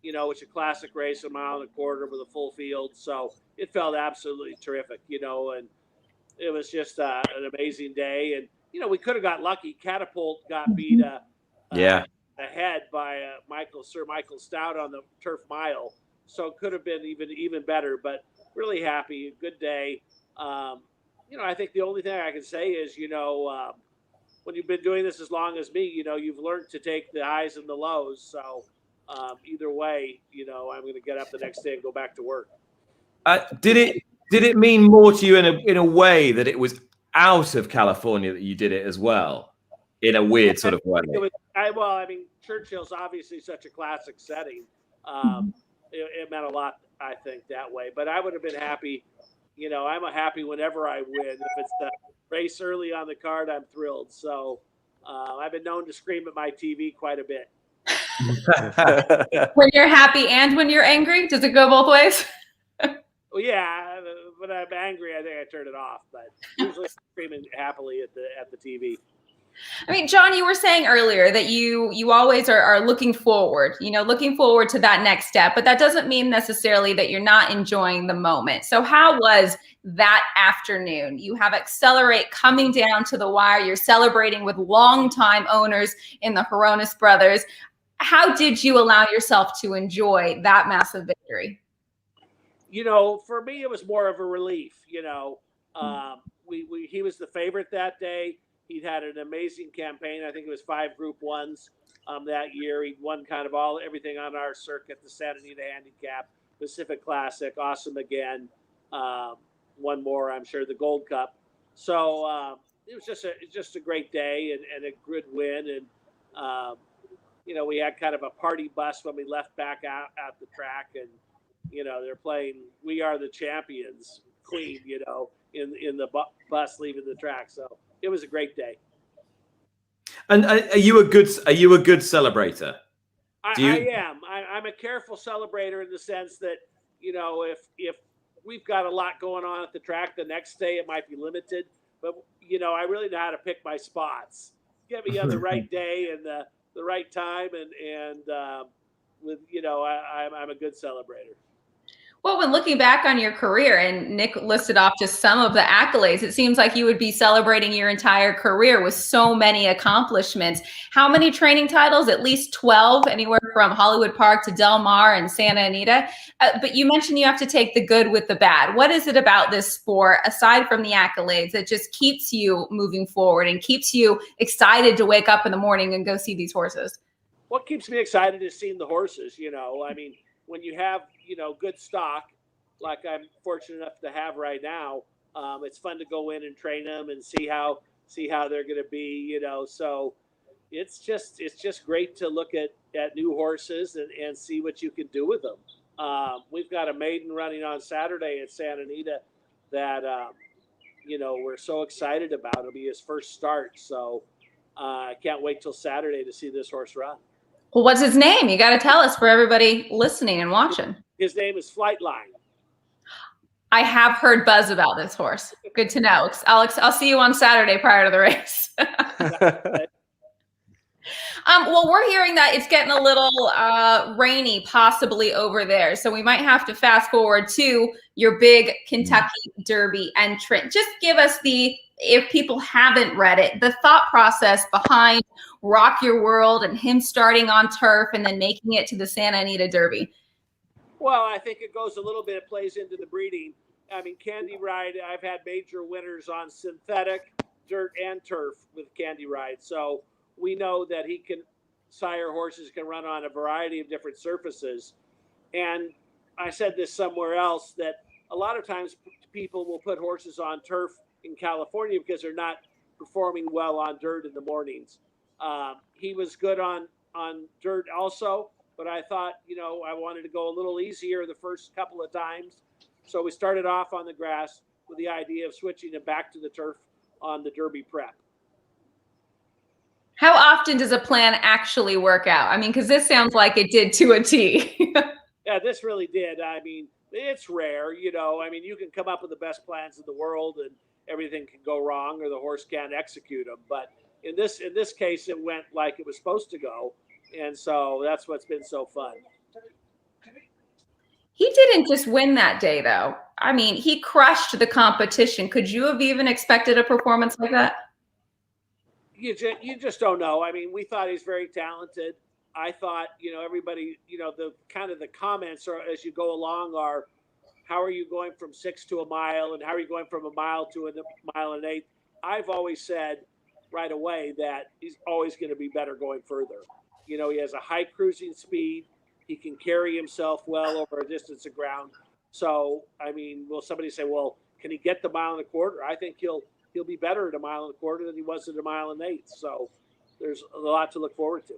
It's a classic race, 1.25 miles with a full field. So it felt absolutely terrific, and it was just an amazing day. And, we could have got lucky. Catapult got beat ahead by Sir Michael Stout on the turf mile. So it could have been even better, but really happy. Good day. I think the only thing I can say is, when you've been doing this as long as me, you've learned to take the highs and the lows. So, either way, I'm going to get up the next day and go back to work. Did it mean more to you in a way that it was out of California that you did it as well, in a weird sort of way? Churchill's obviously such a classic setting. It meant a lot, I think, that way. But I would have been happy. I'm happy whenever I win. If it's the race early on the card, I'm thrilled. So I've been known to scream at my TV quite a bit. When you're happy and when you're angry, does it go both ways? Well, yeah, when I'm angry, I think I turn it off. But usually screaming happily at the TV. I mean, John, you were saying earlier that you always are looking forward, looking forward to that next step, but that doesn't mean necessarily that you're not enjoying the moment. So how was that afternoon? You have Accelerate coming down to the wire. You're celebrating with longtime owners in the Hronis brothers. How did you allow yourself to enjoy that massive victory? For me, it was more of a relief. He was the favorite that day. He'd had an amazing campaign. I think it was 5 Group 1s that year. He'd won kind of everything on our circuit, the Santa Anita Handicap, Pacific Classic, awesome again. One more, I'm sure, the Gold Cup. So it was just a great day and a good win. And we had kind of a party bus when we left back out at the track, and they're playing "We Are the Champions" Queen, in the bus leaving the track. So it was a great day. And are you a good celebrator? I am. I'm a careful celebrator in the sense that if we've got a lot going on at the track, the next day it might be limited. But I really know how to pick my spots. Get me on the right day and the right time, and I'm a good celebrator. Well, when looking back on your career, and Nick listed off just some of the accolades, it seems like you would be celebrating your entire career with so many accomplishments. How many training titles? At least 12, anywhere from Hollywood Park to Del Mar and Santa Anita. But you mentioned you have to take the good with the bad. What is it about this sport, aside from the accolades, that just keeps you moving forward and keeps you excited to wake up in the morning and go see these horses? What keeps me excited is seeing the horses. When you have, good stock, like I'm fortunate enough to have right now, it's fun to go in and train them and see how they're going to be, so it's just great to look at new horses and see what you can do with them. We've got a maiden running on Saturday at Santa Anita that, we're so excited about. It'll be his first start. So I can't wait till Saturday to see this horse run. Well, what's his name? You got to tell us for everybody listening and watching. His name is Flightline. I have heard buzz about this horse. Good to know. Alex, I'll see you on Saturday prior to the race. Well, we're hearing that it's getting a little rainy possibly over there. So we might have to fast forward to your big Kentucky Derby entrant. Just give us if people haven't read it, the thought process behind Rock Your World and him starting on turf and then making it to the Santa Anita Derby. Well, I think it plays into the breeding. I mean, Candy Ride, I've had major winners on synthetic, dirt, and turf with Candy Ride. So we know that sire horses can run on a variety of different surfaces. And I said this somewhere else, that a lot of times people will put horses on turf in California because they're not performing well on dirt in the mornings. He was good on dirt also, but I thought, I wanted to go a little easier the first couple of times. So we started off on the grass with the idea of switching it back to the turf on the Derby prep. How often does a plan actually work out? I mean, because this sounds like it did to a T. Yeah, this really did. I mean, it's rare, I mean, you can come up with the best plans in the world and everything can go wrong or the horse can't execute them. But in this case, it went like it was supposed to go. And so that's what's been so fun. He didn't just win that day, though. I mean, he crushed the competition. Could you have even expected a performance like that? You just don't know. I mean, we thought he's very talented. I thought, everybody, the kind of the comments are, as you go along are, how are you going from 6 to a mile and how are you going from a mile to a mile and 1/8? I've always said right away that he's always going to be better going further. He has a high cruising speed. He can carry himself well over a distance of ground. So, I mean, will somebody say, well, can he get the 1.25 miles? I think he'll be better at a 1.25 miles than he was at a 1.8 miles. So there's a lot to look forward to.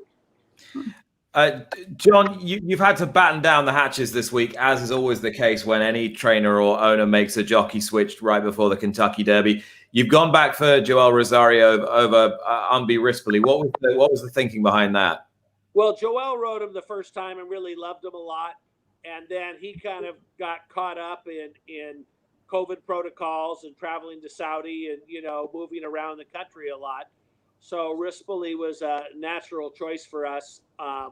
John, you've had to batten down the hatches this week, as is always the case when any trainer or owner makes a jockey switch right before the Kentucky Derby. You've gone back for Joel Rosario over Unbe Rispoli. What was the thinking behind that? Well, Joel rode him the first time and really loved him a lot. And then he kind of got caught up in COVID protocols and traveling to Saudi and, moving around the country a lot. So Rispoli was a natural choice for us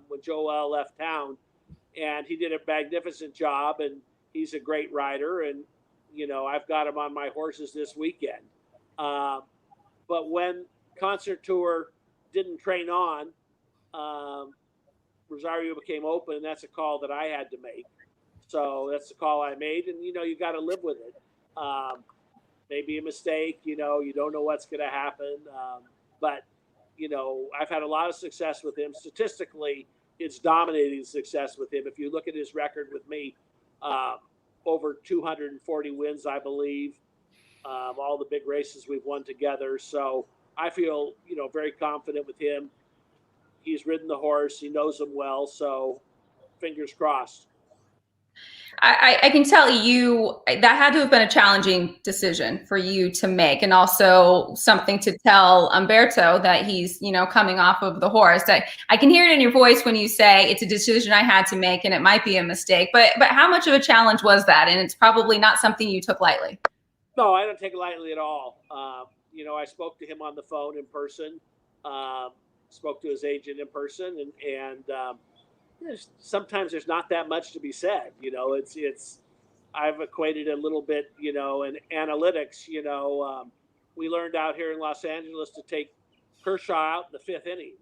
when Joel left town. And he did a magnificent job, and he's a great rider. And, I've got him on my horses this weekend. But when Concert Tour didn't train on, Rosario became open, and that's a call that I had to make. So that's the call I made, and you got to live with it. Maybe a mistake, you don't know what's going to happen. But I've had a lot of success with him. Statistically, it's dominating success with him. If you look at his record with me, over 240 wins, I believe. All the big races we've won together. So I feel, very confident with him. He's ridden the horse. He knows him well. So fingers crossed. I can tell you that had to have been a challenging decision for you to make, and also something to tell Umberto that he's, coming off of the horse. I can hear it in your voice when you say it's a decision I had to make and it might be a mistake, but how much of a challenge was that? And it's probably not something you took lightly. No, I don't take it lightly at all. I spoke to him on the phone in person, spoke to his agent in person, and sometimes there's not that much to be said. I've equated a little bit, in analytics. We learned out here in Los Angeles to take Kershaw out in the 5th inning.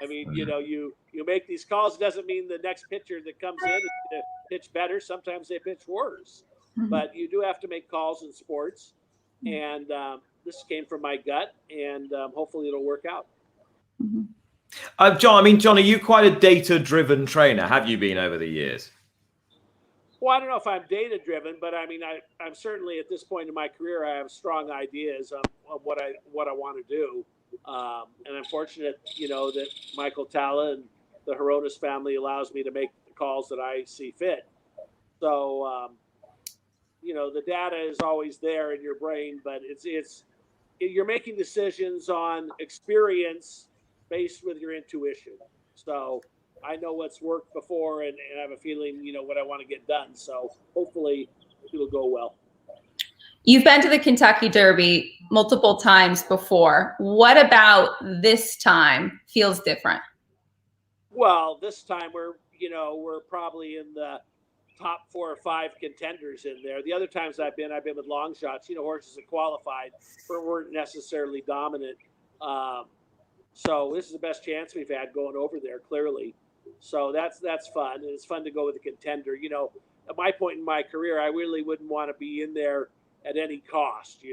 I mean, you make these calls. It doesn't mean the next pitcher that comes in is going to pitch better. Sometimes they pitch worse. Mm-hmm. But you do have to make calls in sports, and this came from my gut, and hopefully it'll work out. Mm-hmm. John, are you quite a data-driven trainer? Have you been over the years? Well, I don't know if I'm data-driven, but I mean, I'm certainly at this point in my career, I have strong ideas of what I want to do, and I'm fortunate, that Michael Talla and the Hronis family allows me to make the calls that I see fit. So. The data is always there in your brain, but you're making decisions on experience based with your intuition. So I know what's worked before, and I have a feeling, what I want to get done. So hopefully it'll go well. You've been to the Kentucky Derby multiple times before. What about this time feels different? Well, this time we're probably in the top 4 or 5 contenders in there. The other times I've been with long shots, horses that qualified but weren't necessarily dominant. So this is the best chance we've had going over there, clearly. So that's fun. And it's fun to go with a contender. At my point in my career, I really wouldn't want to be in there at any cost.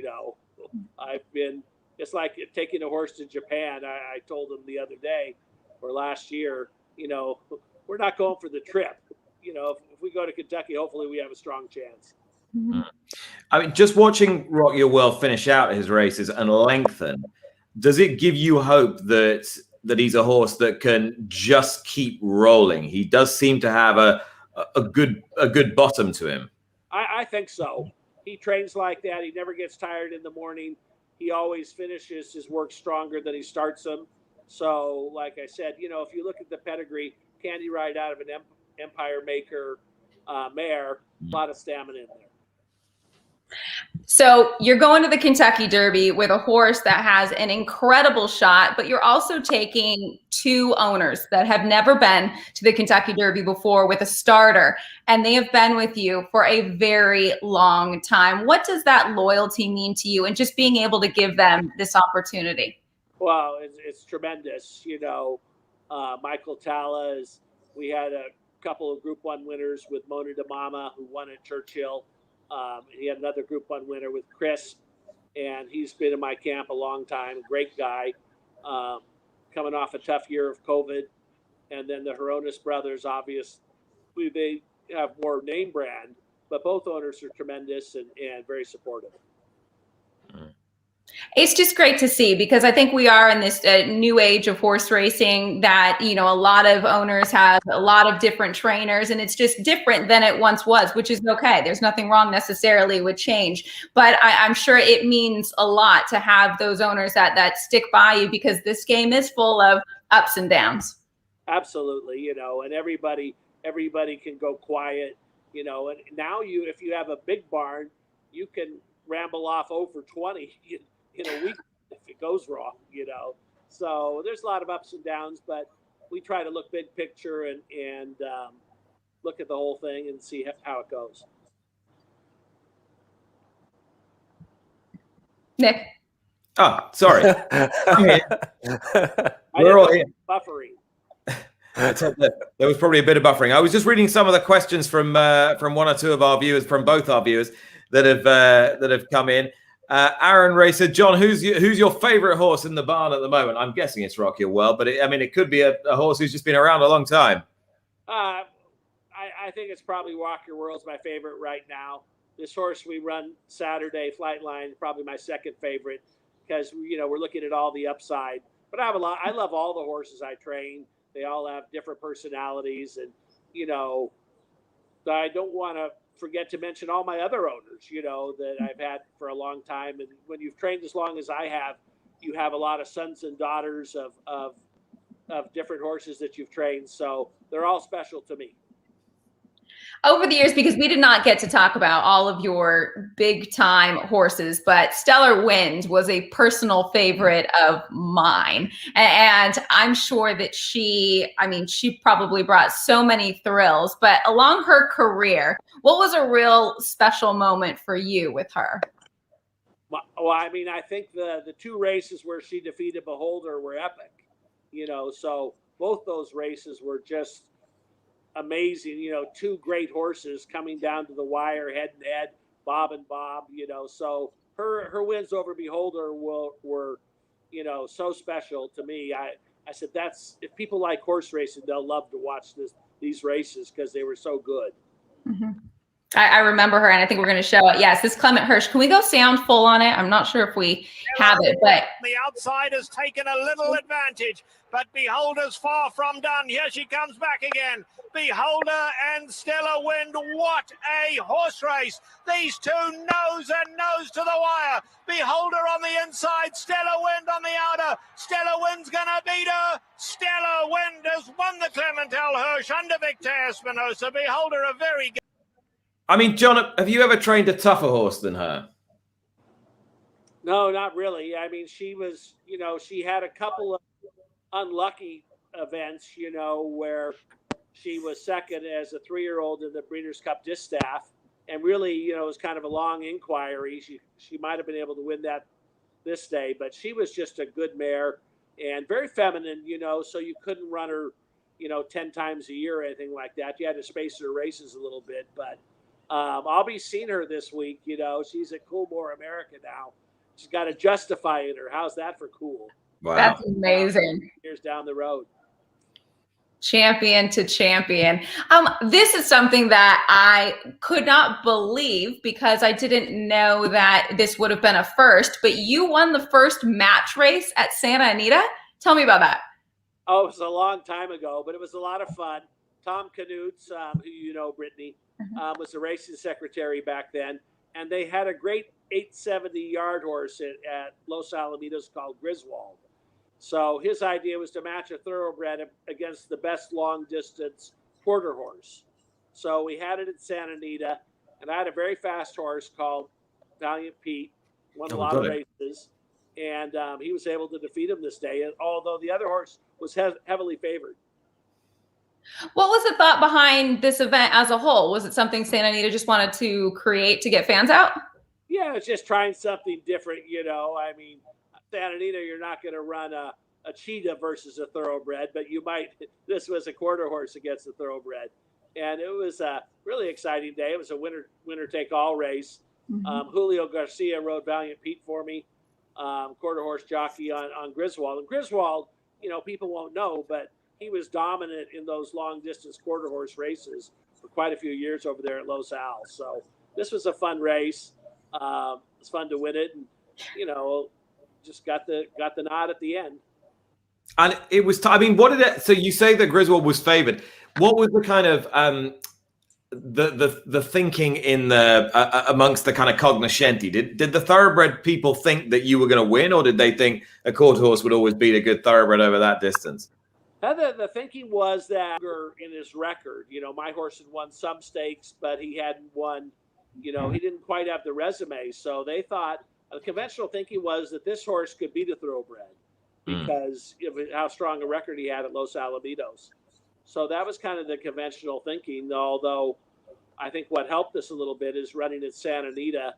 I've been, it's like taking a horse to Japan. I told them the other day or last year, we're not going for the trip. If we go to Kentucky, hopefully we have a strong chance. Mm-hmm. I mean, just watching Rock Your World finish out his races and lengthen, does it give you hope that he's a horse that can just keep rolling? He does seem to have a good bottom to him. I think so. He trains like that. He never gets tired in the morning. He always finishes his work stronger than he starts them. So, like I said, if you look at the pedigree, Candy Ride out of an Empire Maker mare, a lot of stamina in there. So you're going to the Kentucky Derby with a horse that has an incredible shot, but you're also taking 2 owners that have never been to the Kentucky Derby before with a starter, and they have been with you for a very long time. What does that loyalty mean to you, and just being able to give them this opportunity? Well, it's tremendous. Michael Talas, we had a couple of Group 1 winners with Mona de Mama, who won at Churchill. He had another Group 1 winner with Chris, and he's been in my camp a long time. A great guy, coming off a tough year of COVID. And then the Hronis brothers, obviously, they have more name brand, but both owners are tremendous and very supportive. It's just great to see, because I think we are in this new age of horse racing that, a lot of owners have a lot of different trainers, and it's just different than it once was, which is okay. There's nothing wrong necessarily with change, but I'm sure it means a lot to have those owners that stick by you, because this game is full of ups and downs. Absolutely. And everybody can go quiet, and now if you have a big barn, you can ramble off over 20 in a week if it goes wrong, So there's a lot of ups and downs, but we try to look big picture and look at the whole thing and see how it goes. Nick. Oh, sorry. We're all here. Buffering. There was probably a bit of buffering. I was just reading some of the questions from 1 or 2 of our viewers, from both our viewers that have come in. Aaron Ray said, John, who's your favorite horse in the barn at the moment? I'm guessing it's Rock Your World, but it could be a horse who's just been around a long time. I think it's probably Rock Your World's my favorite right now. This horse we run Saturday, Flightline, probably my second favorite, because we're looking at all the upside. But I love all the horses I train. They all have different personalities, and I don't want to forget to mention all my other owners, that I've had for a long time. And when you've trained as long as I have, you have a lot of sons and daughters of different horses that you've trained. So they're all special to me. Over the years, because we did not get to talk about all of your big time horses, but Stellar Wind was a personal favorite of mine. And I'm sure that she probably brought so many thrills, but along her career, what was a real special moment for you with her? Well, I think the 2 races where she defeated Beholder were epic, so both those races were just amazing, 2 great horses coming down to the wire head and head, Bob and Bob, so her wins over Beholder were so special to me. I said, if people like horse racing, they'll love to watch these races because they were so good. Mm-hmm. I remember her, and I think we're going to show it. Yes, this Clement Hirsch. Can we go sound full on it? I'm not sure if we have it, but the outside has taken a little advantage, but Beholder's far from done. Here she comes back again. Beholder and Stellar Wind. What a horse race. These 2 nose and nose to the wire. Beholder on the inside, Stellar Wind on the outer. Stellar Wind's going to beat her. Stella Wind has won the Clementel Hirsch under Victor Espinosa. Beholder, a very good. I mean, John, have you ever trained a tougher horse than her? No, not really. I mean, she was, she had a couple of unlucky events, where she was second as a 3-year-old in the Breeders' Cup Distaff. And really, it was kind of a long inquiry. She might have been able to win that this day, but she was just a good mare and very feminine, so you couldn't run her, 10 times a year or anything like that. You had to space her races a little bit, but I'll be seeing her this week. She's at Coolmore America now. She's got a Justify in her. How's that for cool? Wow. That's amazing. Years down the road. Champion to champion. This is something that I could not believe because I didn't know that this would have been a first, but you won the first match race at Santa Anita. Tell me about that. Oh, it was a long time ago, but it was a lot of fun. Tom Knutz, who you know, Brittany, was the racing secretary back then, and they had a great 870-yard horse at Los Alamitos called Griswold. So his idea was to match a thoroughbred against the best long-distance quarter horse. So we had it at Santa Anita, and I had a very fast horse called Valiant Pete, won a lot of races, and he was able to defeat him this day, although the other horse was heavily favored. What was the thought behind this event as a whole? Was it something Santa Anita just wanted to create to get fans out? Yeah, it's just trying something different, I mean, Santa Anita, you're not going to run a cheetah versus a thoroughbred, but you might. This was a quarter horse against a thoroughbred, and it was a really exciting day. It was a winner take all race. Julio Garcia rode Valiant Pete for me, quarter horse jockey on Griswold. And Griswold, people won't know, but he was dominant in those long distance quarter horse races for quite a few years over there at Los Al. So this was a fun race. It was fun to win it, and just got the nod at the end. And it was, what did it, so you say that Griswold was favored. What was the kind of, the thinking in the, amongst the kind of cognoscenti? Did the thoroughbred people think that you were going to win, or did they think a quarter horse would always beat a good thoroughbred over that distance? The thinking was that in his record, my horse had won some stakes, but he hadn't won, he didn't quite have the resume. So they thought, the conventional thinking was that this horse could beat a thoroughbred because of how strong a record he had at Los Alamitos. So that was kind of the conventional thinking, although I think what helped us a little bit is running at Santa Anita.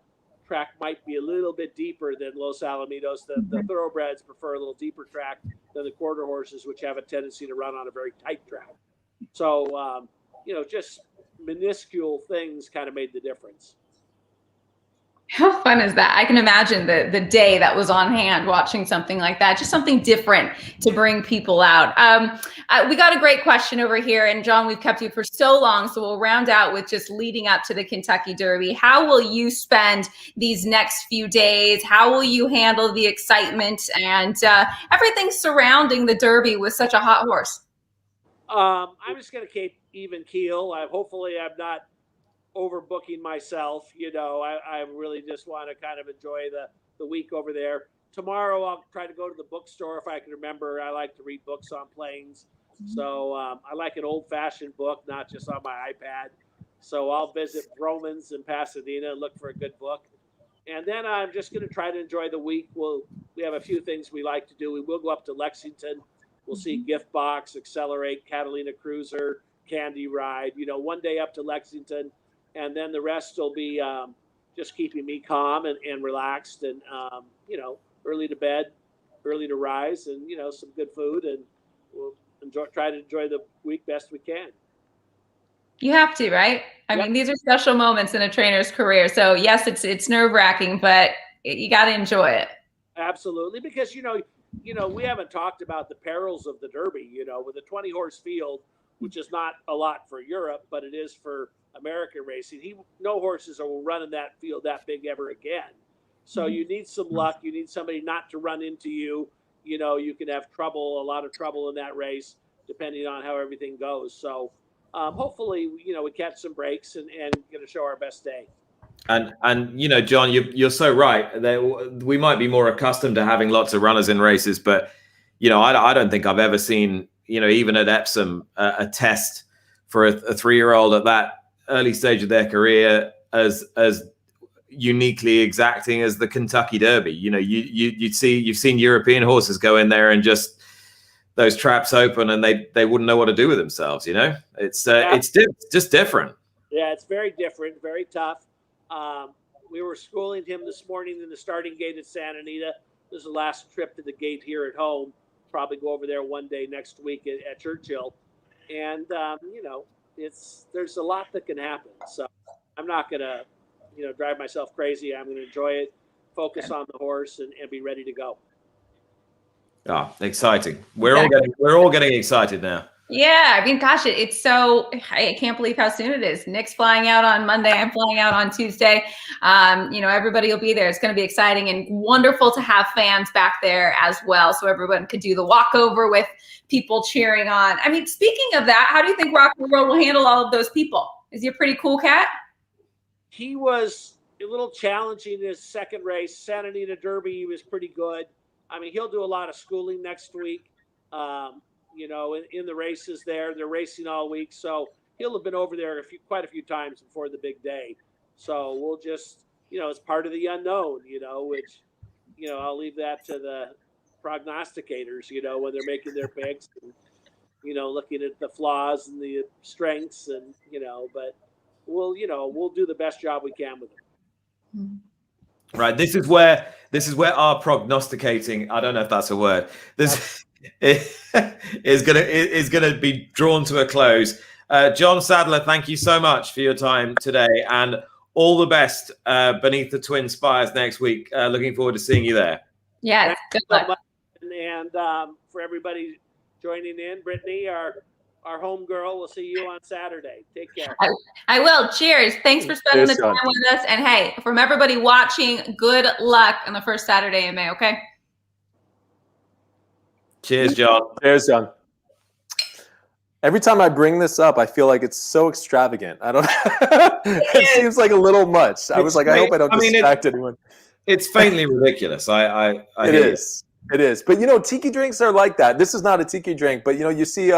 Track might be a little bit deeper than Los Alamitos. The thoroughbreds prefer a little deeper track than the quarter horses, which have a tendency to run on a very tight track. So, just minuscule things kind of made the difference. How fun is that? I can imagine the day that was on hand watching something like that, just something different to bring people out. We got a great question over here, and John, we've kept you for so long, so we'll round out with just leading up to the Kentucky Derby. How will you spend these next few days? How will you handle the excitement and everything surrounding the Derby with such a hot horse? I'm just going to keep even keel. Hopefully I'm not overbooking myself. I really just want to kind of enjoy the week over there. Tomorrow I'll try to go to the bookstore if I can remember. I like to read books on planes. So I like an old-fashioned book, not just on my iPad. So I'll visit Vroman's in Pasadena and look for a good book. And then I'm just going to try to enjoy the week. We have a few things we like to do. We will go up to Lexington. We'll see Gift Box, Accelerate, Catalina Cruiser, Candy Ride, one day up to Lexington. And then the rest will be just keeping me calm and relaxed and, early to bed, early to rise, and, some good food. And we'll try to enjoy the week best we can. You have to, right? I mean, these are special moments in a trainer's career. So, yes, it's nerve-wracking, but you got to enjoy it. Absolutely. Because, we haven't talked about the perils of the Derby, with a 20-horse field, which is not a lot for Europe, but it is for American racing. No horses will run in that field that big ever again. So you need some luck. You need somebody not to run into you. You can have a lot of trouble in that race, depending on how everything goes. So hopefully, we catch some breaks and going to show our best day. And John, you're so right. We might be more accustomed to having lots of runners in races, but I don't think I've ever seen, even at Epsom, a test for a 3-year-old at that early stage of their career as uniquely exacting as the Kentucky Derby. You've seen European horses go in there and just those traps open and they wouldn't know what to do with themselves. It's just different. Yeah, it's very different, very tough. We were schooling him this morning in the starting gate at Santa Anita. This is the last trip to the gate here at home. Probably go over there one day next week at Churchill. And, there's a lot that can happen. So I'm not going to, drive myself crazy. I'm going to enjoy it, focus on the horse, and be ready to go. Exciting. We're all getting excited now. Yeah, I mean, gosh, it's so, I can't believe how soon it is. Nick's flying out on Monday. I'm flying out on Tuesday. Everybody will be there. It's going to be exciting and wonderful to have fans back there as well. So everyone could do the walkover with people cheering on. I mean, speaking of that, how do you think Rock and Roll will handle all of those people? Is he a pretty cool cat? He was a little challenging in his second race. Santa Anita Derby, he was pretty good. I mean, he'll do a lot of schooling next week. In the races there, they're racing all week. So he'll have been over there quite a few times before the big day. So we'll just, it's part of the unknown, which, I'll leave that to the prognosticators, when they're making their picks and, looking at the flaws and the strengths and, but we'll do the best job we can with them. Right. This is where our prognosticating, I don't know if that's a word, is gonna be drawn to a close. John Sadler, thank you so much for your time today, and all the best beneath the Twin Spires next week. Looking forward to seeing you there. Yeah, good luck. And for everybody joining in, Brittany, our home girl, we'll see you on Saturday. Take care. I will. Cheers. Thanks for spending the time with us. And hey, from everybody watching, good luck on the first Saturday in May, okay? Cheers, John. Cheers, John. Every time I bring this up, I feel like it's so extravagant. I don't know. It seems like a little much. I was like, I hope I don't distract anyone. It's faintly ridiculous. It is. But, tiki drinks are like that. This is not a tiki drink, but, you see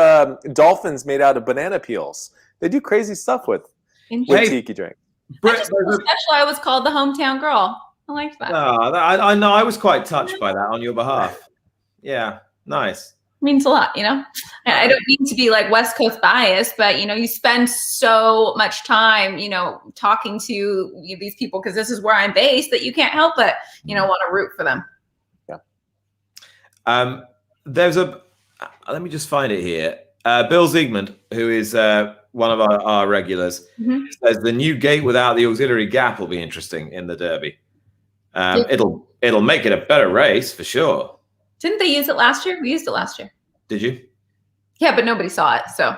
dolphins made out of banana peels. They do crazy stuff with tiki drink. I was called the hometown girl. I liked that. I know. I was quite touched by that on your behalf. Yeah. Nice. Means a lot, I don't mean to be like West Coast biased, but you spend so much time, talking to these people because this is where I'm based that you can't help but, want to root for them. Yeah. There's let me just find it here. Bill Ziegman, who is one of our regulars, says the new gate without the auxiliary gap will be interesting in the Derby. It'll make it a better race for sure. Didn't they use it last year? We used it last year. Did you? Yeah, but nobody saw it, so.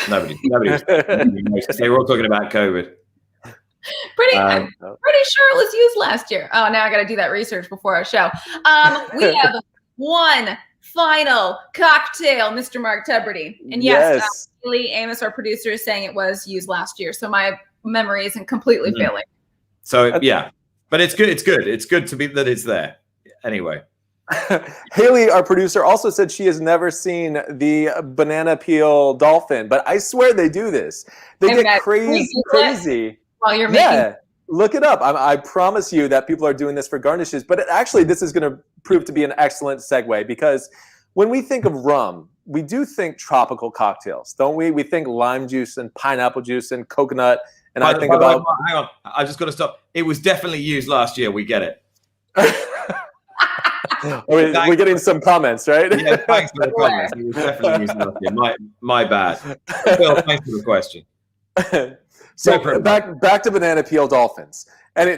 Nobody. They were all talking about COVID. I'm pretty sure it was used last year. Oh, now I got to do that research before our show. We have one final cocktail, Mr. Mark Tuberty. And yes. Lee Amos, our producer, is saying it was used last year, so my memory isn't completely failing. So, yeah. But it's good. It's good. It's good to be that it's there. Anyway. Haley, our producer, also said she has never seen the banana peel dolphin, but I swear they do this. They get crazy. While you're making look it up. I promise you that people are doing this for garnishes, but actually this is going to prove to be an excellent segue because when we think of rum, we do think tropical cocktails, don't we? We think lime juice and pineapple juice and coconut, and I think about... Hang on, I've just got to stop. It was definitely used last year. We get it. We're getting some comments, right? Yeah, thanks for the comments. It was definitely used last year. My bad. Bill, thanks for the question. So back to banana peel dolphins, and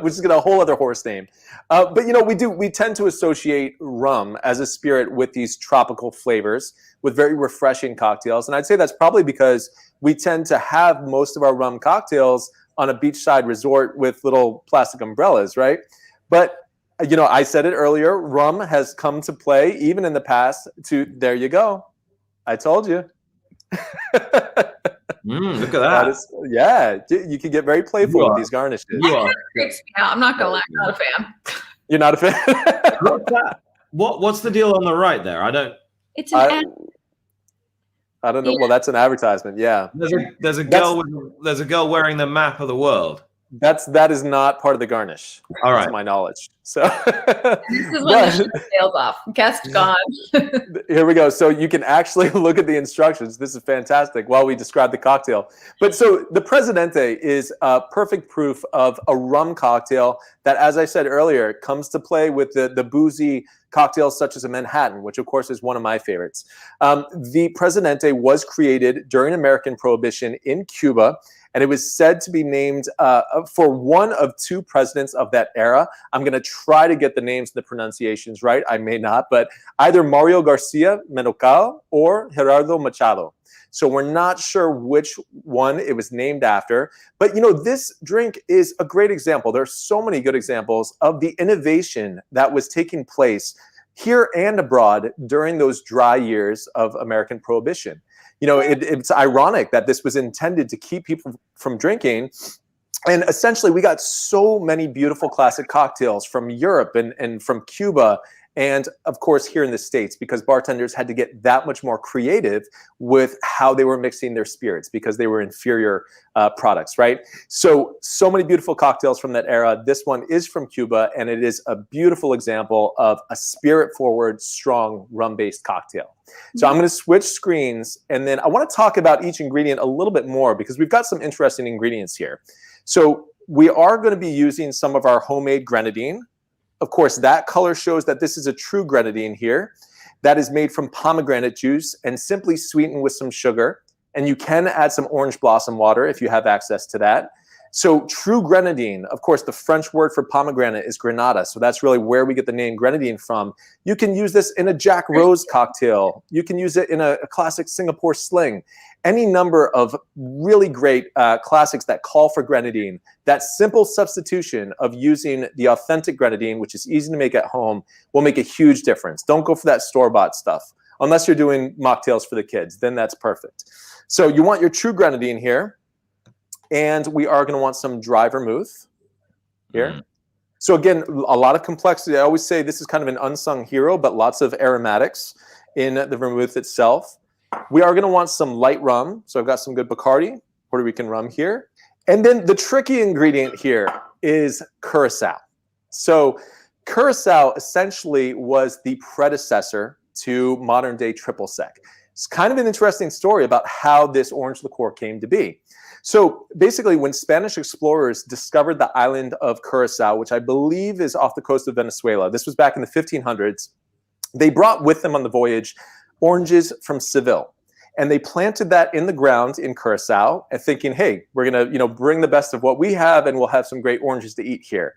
which is a whole other horse name. But we tend to associate rum as a spirit with these tropical flavors, with very refreshing cocktails, and I'd say that's probably because we tend to have most of our rum cocktails on a beachside resort with little plastic umbrellas, right? But I said it earlier, rum has come to play, even in the past, there you go. I told you. Look at that. You can get very playful with these garnishes. I'm not going to lie, I'm not a fan. You're not a fan? What's that? What's the deal on the right there? I don't. It's an ad. I don't know. Yeah. Well, that's an advertisement. Yeah. There's a girl wearing the map of the world. That is not part of the garnish, All right. to my knowledge. So This is when the show sails off. Guest gone. Here we go. So you can actually look at the instructions. This is fantastic while we describe the cocktail. But so the Presidente is perfect proof of a rum cocktail that, as I said earlier, comes to play with the boozy cocktails such as a Manhattan, which of course is one of my favorites. The Presidente was created during American Prohibition in Cuba, and it was said to be named for one of two presidents of that era. I'm going to try to get the names and the pronunciations right. I may not, but either Mario Garcia Menocal or Gerardo Machado. So we're not sure which one it was named after. But, you know, this drink is a great example. There are so many good examples of the innovation that was taking place here and abroad during those dry years of American Prohibition. You know, it's ironic that this was intended to keep people from drinking. And essentially, we got so many beautiful classic cocktails from Europe and from Cuba and, of course, here in the States, because bartenders had to get that much more creative with how they were mixing their spirits because they were inferior products, right? So many beautiful cocktails from that era. This one is from Cuba, and it is a beautiful example of a spirit-forward, strong rum-based cocktail. So I'm going to switch screens, and then I want to talk about each ingredient a little bit more because we've got some interesting ingredients here. So we are going to be using some of our homemade grenadine. Of course, that color shows that this is a true grenadine here. That is made from pomegranate juice and simply sweetened with some sugar. And you can add some orange blossom water if you have access to that. So true grenadine, of course, the French word for pomegranate is grenada. So that's really where we get the name grenadine from. You can use this in a Jack Rose cocktail. You can use it in a classic Singapore sling. Any number of really great classics that call for grenadine. That simple substitution of using the authentic grenadine, which is easy to make at home, will make a huge difference. Don't go for that store-bought stuff. Unless you're doing mocktails for the kids, then that's perfect. So you want your true grenadine here. And we are going to want some dry vermouth here. So again, a lot of complexity. I always say this is kind of an unsung hero, but lots of aromatics in the vermouth itself. We are going to want some light rum. So I've got some good Bacardi, Puerto Rican rum here. And then the tricky ingredient here is Curaçao. So Curaçao essentially was the predecessor to modern day triple sec. It's kind of an interesting story about how this orange liqueur came to be. So basically, when Spanish explorers discovered the island of Curaçao, which I believe is off the coast of Venezuela, this was back in the 1500s, they brought with them on the voyage oranges from Seville. And they planted that in the ground in Curaçao and thinking, hey, we're going to bring the best of what we have and we'll have some great oranges to eat here.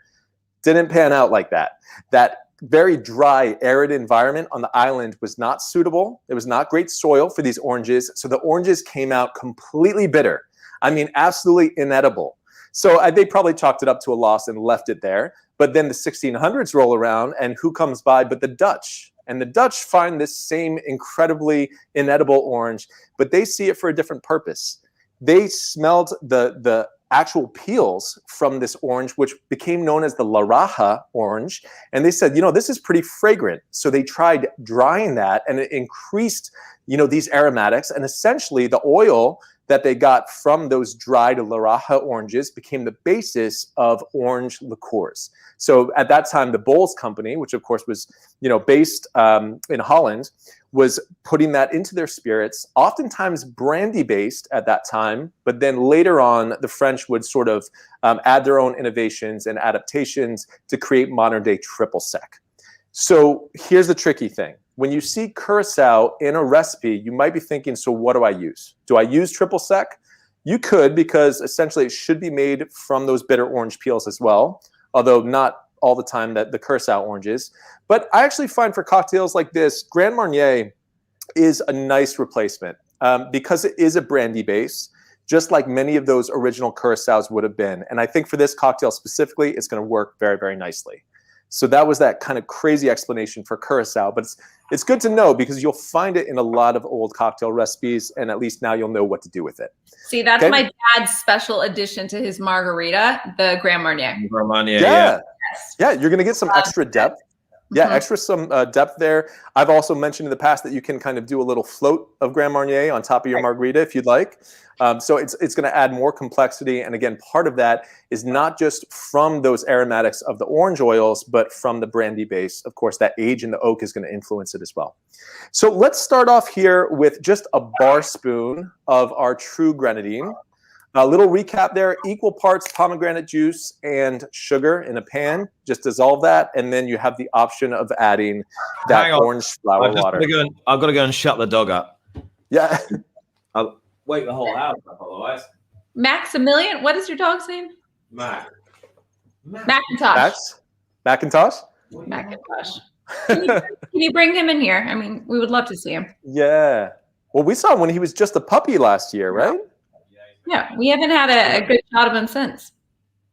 Didn't pan out like that. That very dry, arid environment on the island was not suitable. It was not great soil for these oranges. So the oranges came out completely bitter. I mean, absolutely inedible. So they probably chalked it up to a loss and left it there. But then the 1600s roll around, and who comes by but the Dutch? And the Dutch find this same incredibly inedible orange, but they see it for a different purpose. They smelled the actual peels from this orange, which became known as the La Raja orange. And they said, this is pretty fragrant. So they tried drying that, and it increased, these aromatics. And essentially the oil that they got from those dried La Raja oranges became the basis of orange liqueurs. So at that time, the Bols Company, which of course was, based in Holland, was putting that into their spirits, oftentimes brandy-based at that time, but then later on, the French would sort of add their own innovations and adaptations to create modern-day triple sec. So here's the tricky thing. When you see Curaçao in a recipe, you might be thinking, so what do I use? Do I use triple sec? You could, because essentially it should be made from those bitter orange peels as well, although not all the time that the Curaçao oranges. But I actually find for cocktails like this, Grand Marnier is a nice replacement because it is a brandy base, just like many of those original Curaçaos would have been. And I think for this cocktail specifically, it's going to work very, very nicely. So that was that kind of crazy explanation for Curaçao, but it's good to know because you'll find it in a lot of old cocktail recipes, and at least now you'll know what to do with it. See, that's my dad's special addition to his margarita, the Grand Marnier. Marnier, yeah. Yeah, you're going to get some extra depth. Yeah, extra some depth there. I've also mentioned in the past that you can kind of do a little float of Grand Marnier on top of your margarita if you'd like. So it's going to add more complexity. And again, part of that is not just from those aromatics of the orange oils, but from the brandy base. Of course, that age in the oak is going to influence it as well. So let's start off here with just a bar spoon of our true Grenadine. A little recap there, equal parts pomegranate juice and sugar in a pan. Just dissolve that, and then you have the option of adding that orange flower water. I've got to go and shut the dog up. Yeah. I'll wake the whole house up otherwise. Maximilian, what is your dog's name? Macintosh. Macintosh? Macintosh. Can you bring him in here? I mean, we would love to see him. Yeah. Well, we saw him when he was just a puppy last year, right? Yeah, we haven't had a good shot of him since.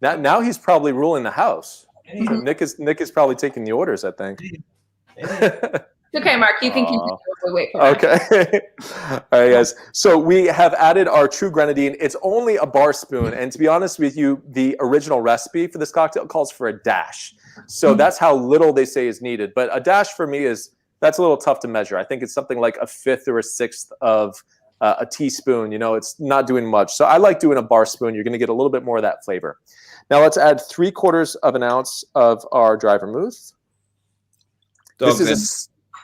Now he's probably ruling the house. So Nick is probably taking the orders, I think. Okay, Mark, you can continue. We'll wait for that. Okay. All right, guys. So we have added our true Grenadine. It's only a bar spoon. And to be honest with you, the original recipe for this cocktail calls for a dash. So that's how little they say is needed. But a dash for me that's a little tough to measure. I think it's something like a fifth or a sixth of a teaspoon. It's not doing much. So I like doing a bar spoon. You're going to get a little bit more of that flavor. Now let's add 3/4 of an ounce of our dry vermouth. This is a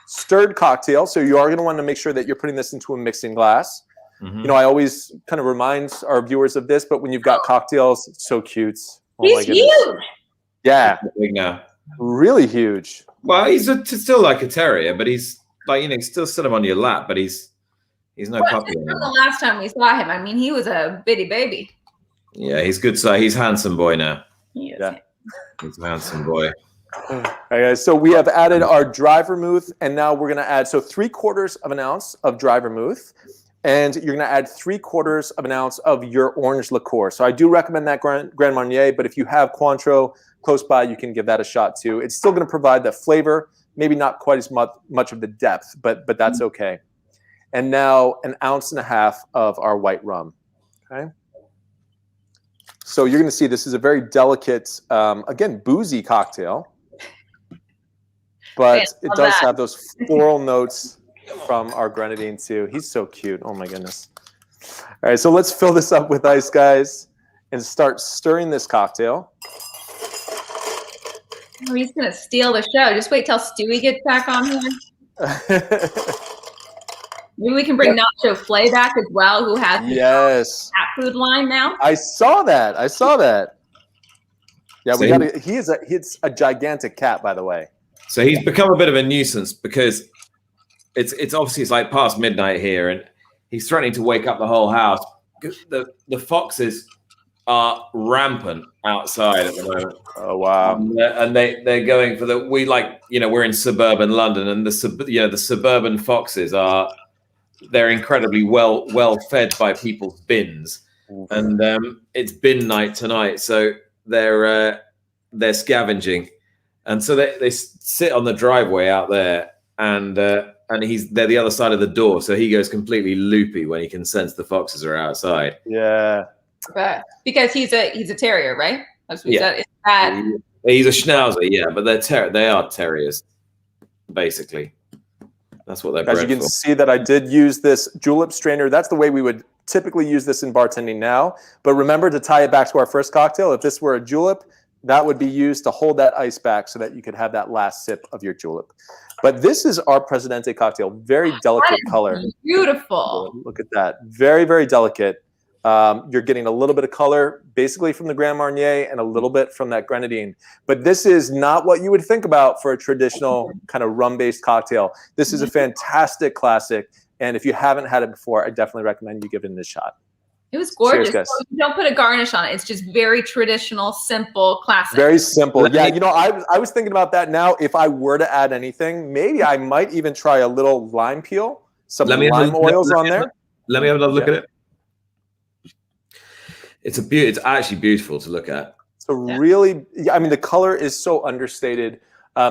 stirred cocktail, so you are going to want to make sure that you're putting this into a mixing glass. I always kind of remind our viewers of this, but when you've got cocktails, it's so cute. He's huge. Yeah, big now. Really huge. Well, he's still like a terrier, but he's like still sit him on your lap, but he's no puppy anymore. The last time we saw him, I mean, he was a bitty baby. Yeah, he's good. So he's handsome boy now. Yeah, he's a handsome boy. All right, guys. So we have added our dry vermouth, and now we're going to add 3/4 of an ounce of dry vermouth, and you're going to add 3/4 of an ounce of your orange liqueur. So I do recommend that Grand Marnier, but if you have Cointreau close by, you can give that a shot too. It's still going to provide the flavor, maybe not quite as much of the depth, but that's okay. And now 1.5 ounces of our white rum. Okay. So you're going to see this is a very delicate, again, boozy cocktail, but it does have those floral notes from our Grenadine too. He's so cute. Oh my goodness. All right, so let's fill this up with ice, guys, and start stirring this cocktail. Oh, he's going to steal the show. Just wait till Stewie gets back on here. Maybe we can bring Nacho Flay back as well, who has yes cat food line now. I saw that. Yeah, So he's a gigantic cat, by the way. So he's become a bit of a nuisance because it's obviously like past midnight here, and he's threatening to wake up the whole house. The foxes are rampant outside at the moment. Oh wow! And they're going for we're in suburban London, and the suburban foxes they're incredibly well fed by people's bins, and it's bin night tonight, so they're scavenging, and so they sit on the driveway out there, and they're the other side of the door, so he goes completely loopy when he can sense the foxes are outside. Yeah, because he's a terrier, right? That's what said. It's that. He's a schnauzer, yeah, but they are terriers, basically. That's what they're bred for. As you can see that I did use this Julep Strainer. That's the way we would typically use this in bartending now. But remember to tie it back to our first cocktail. If this were a julep, that would be used to hold that ice back so that you could have that last sip of your julep. But this is our Presidente cocktail. Very delicate color. Beautiful. Look at that. Very, very delicate. You're getting a little bit of color basically from the Grand Marnier and a little bit from that Grenadine. But this is not what you would think about for a traditional kind of rum-based cocktail. This is a fantastic classic. And if you haven't had it before, I definitely recommend you give it a shot. It was gorgeous. Cheers, guys. You don't put a garnish on it. It's just very traditional, simple, classic. Very simple. Yeah, I was thinking about that now. If I were to add anything, maybe I might even try a little lime peel, some lime oils on there. Let me have a look at it. It's actually beautiful to look at. So really, I mean, the color is so understated,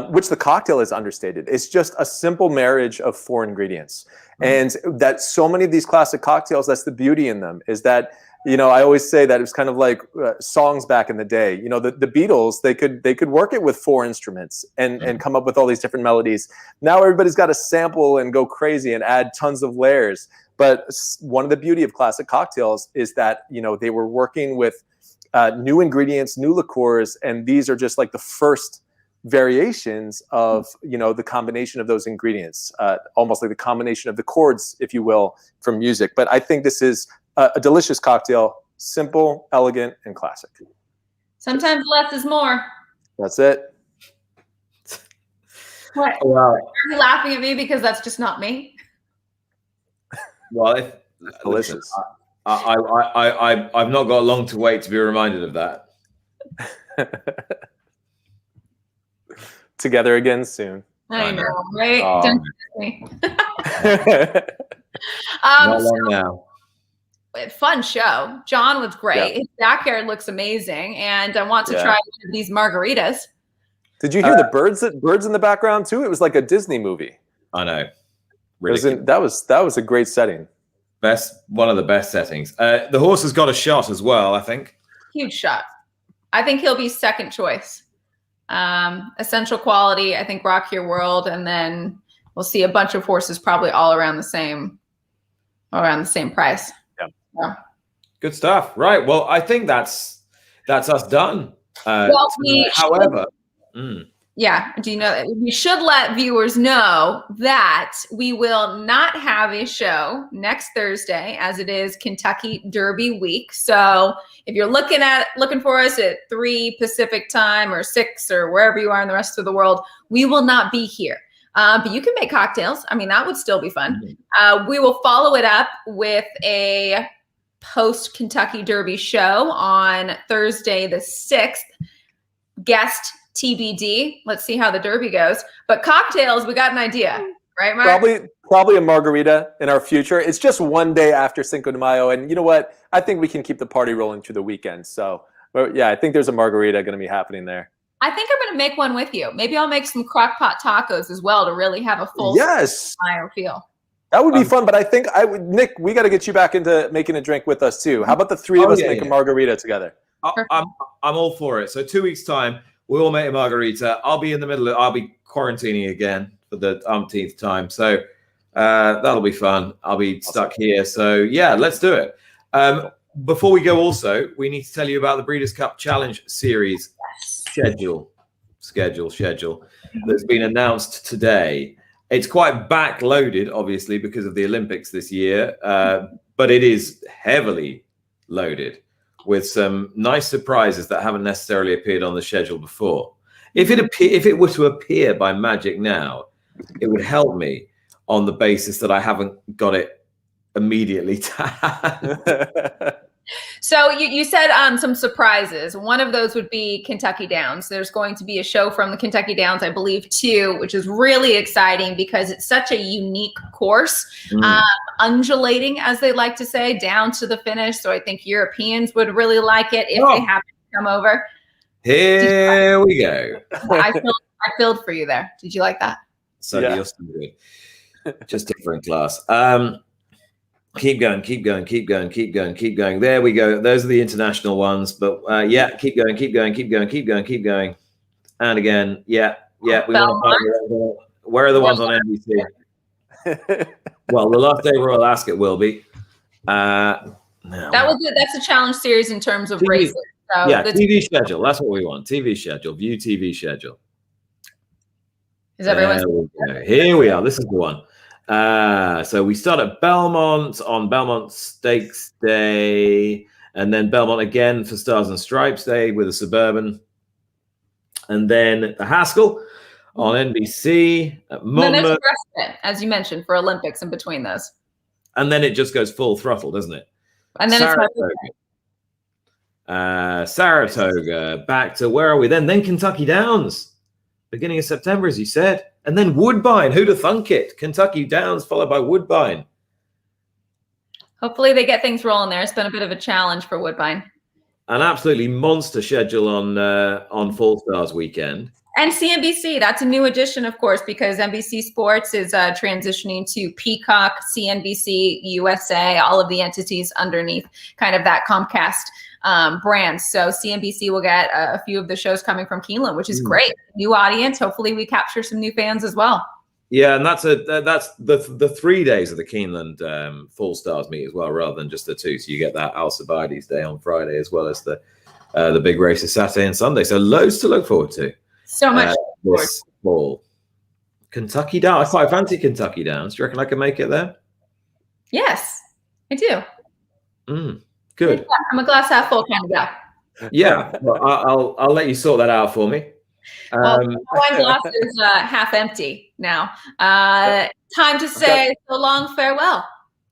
which the cocktail is understated. It's just a simple marriage of 4 ingredients. And that so many of these classic cocktails, that's the beauty in them, is that I always say that it was kind of like songs back in the day. The Beatles, they could work it with 4 instruments and come up with all these different melodies. Now everybody's got to sample and go crazy and add tons of layers. But one of the beauty of classic cocktails is that, they were working with new ingredients, new liqueurs, and these are just like the first variations of, the combination of those ingredients, almost like the combination of the chords, if you will, from music. But I think this is a delicious cocktail, simple, elegant, and classic. Sometimes less is more. That's it. What? Wow. Are you laughing at me because that's just not me? Well, Delicious. I've not got long to wait to be reminded of that. Together again soon. I know, right? Oh. Don't miss me. Not long now. Fun show. John was great. Yeah. His backyard looks amazing, and I want to try one of these margaritas. Did you hear the birds in the background too? It was like a Disney movie. I know. Really that was a great setting. One of the best settings. The horse has got a shot as well, I think. Huge shot. I think he'll be second choice. Essential quality, I think Rock Your World, and then we'll see a bunch of horses probably all around the same price. Yeah. Good stuff. Right. Well, I think that's us done. However, yeah. Do you know that we should let viewers know that we will not have a show next Thursday, as it is Kentucky Derby week. So if you're looking for us at 3 Pacific time or 6 or wherever you are in the rest of the world, we will not be here. But you can make cocktails. I mean, that would still be fun. We will follow it up with a post Kentucky Derby show on Thursday the 6th. Guest TBD. Let's see how the Derby goes. But cocktails, we got an idea, right, Mark? Probably a margarita in our future. It's just one day after Cinco de Mayo, and you know what? I think we can keep the party rolling through the weekend. So, yeah, I think there's a margarita going to be happening there. I think I'm going to make one with you. Maybe I'll make some crock pot tacos as well to really have a full Mayo feel. That would be fun, but I think Nick, we got to get you back into making a drink with us too. How about the 3 of us make a margarita together? I'm all for it. So 2 weeks time, we all make a margarita. I'll be I'll be quarantining again for the umpteenth time. So that'll be fun. I'll be stuck here. So yeah, let's do it. Before we go also, we need to tell you about the Breeders' Cup Challenge Series schedule that's been announced today. It's quite backloaded, obviously, because of the Olympics this year, but it is heavily loaded with some nice surprises that haven't necessarily appeared on the schedule before. If it were to appear by magic now, it would help me on the basis that I haven't got it immediately tagged. So you said some surprises. One of those would be Kentucky Downs. There's going to be a show from the Kentucky Downs, I believe, too, which is really exciting because it's such a unique course, undulating, as they like to say, down to the finish. So I think Europeans would really like it if they happen to come over. Here we go. I filled for you there. Did you like that? So you're still good. Just different class. Keep going. There we go. Those are the international ones. But keep going. And again, we want to. Where are the ones on NBC? Well, the last day Royal Ascot will be. That's a challenge series in terms of TV. Races. So TV schedule. That's what we want. TV schedule. View TV schedule. Is everyone? Here we are. This is the one. So we start at Belmont on Belmont Stakes Day, and then Belmont again for Stars and Stripes Day with a Suburban, and then the Haskell on NBC. Then there's respite, as you mentioned, for Olympics in between those. And then it just goes full throttle, doesn't it? And then Saratoga, back to where are we then? Then Kentucky Downs, beginning of September, as you said. And then Woodbine, who'd have thunk it? Kentucky Downs followed by Woodbine. Hopefully they get things rolling there. It's been a bit of a challenge for Woodbine. An absolutely monster schedule on Fall Stars weekend. And CNBC, that's a new addition, of course, because NBC Sports is transitioning to Peacock, CNBC, USA, all of the entities underneath kind of that Comcast brand. So CNBC will get a few of the shows coming from Keeneland, which is great. New audience. Hopefully we capture some new fans as well. Yeah, and that's the 3 days of the Keeneland Full Stars meet as well, rather than just the 2. So you get that Alcibiades Day on Friday as well as the big races Saturday and Sunday. So loads to look forward to. So much this fall. Kentucky Downs. I quite fancy Kentucky Downs. Do you reckon I can make it there? Yes, I do. Good. I'm a glass half full kind of guy. Yeah, well, I'll let you sort that out for me. Well, my glass is half empty now. Time to say so long farewell.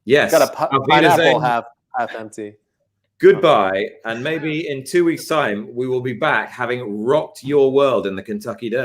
Yes. Got a pineapple half empty. Goodbye, and maybe in 2 weeks' time we will be back having rocked your world in the Kentucky Derby.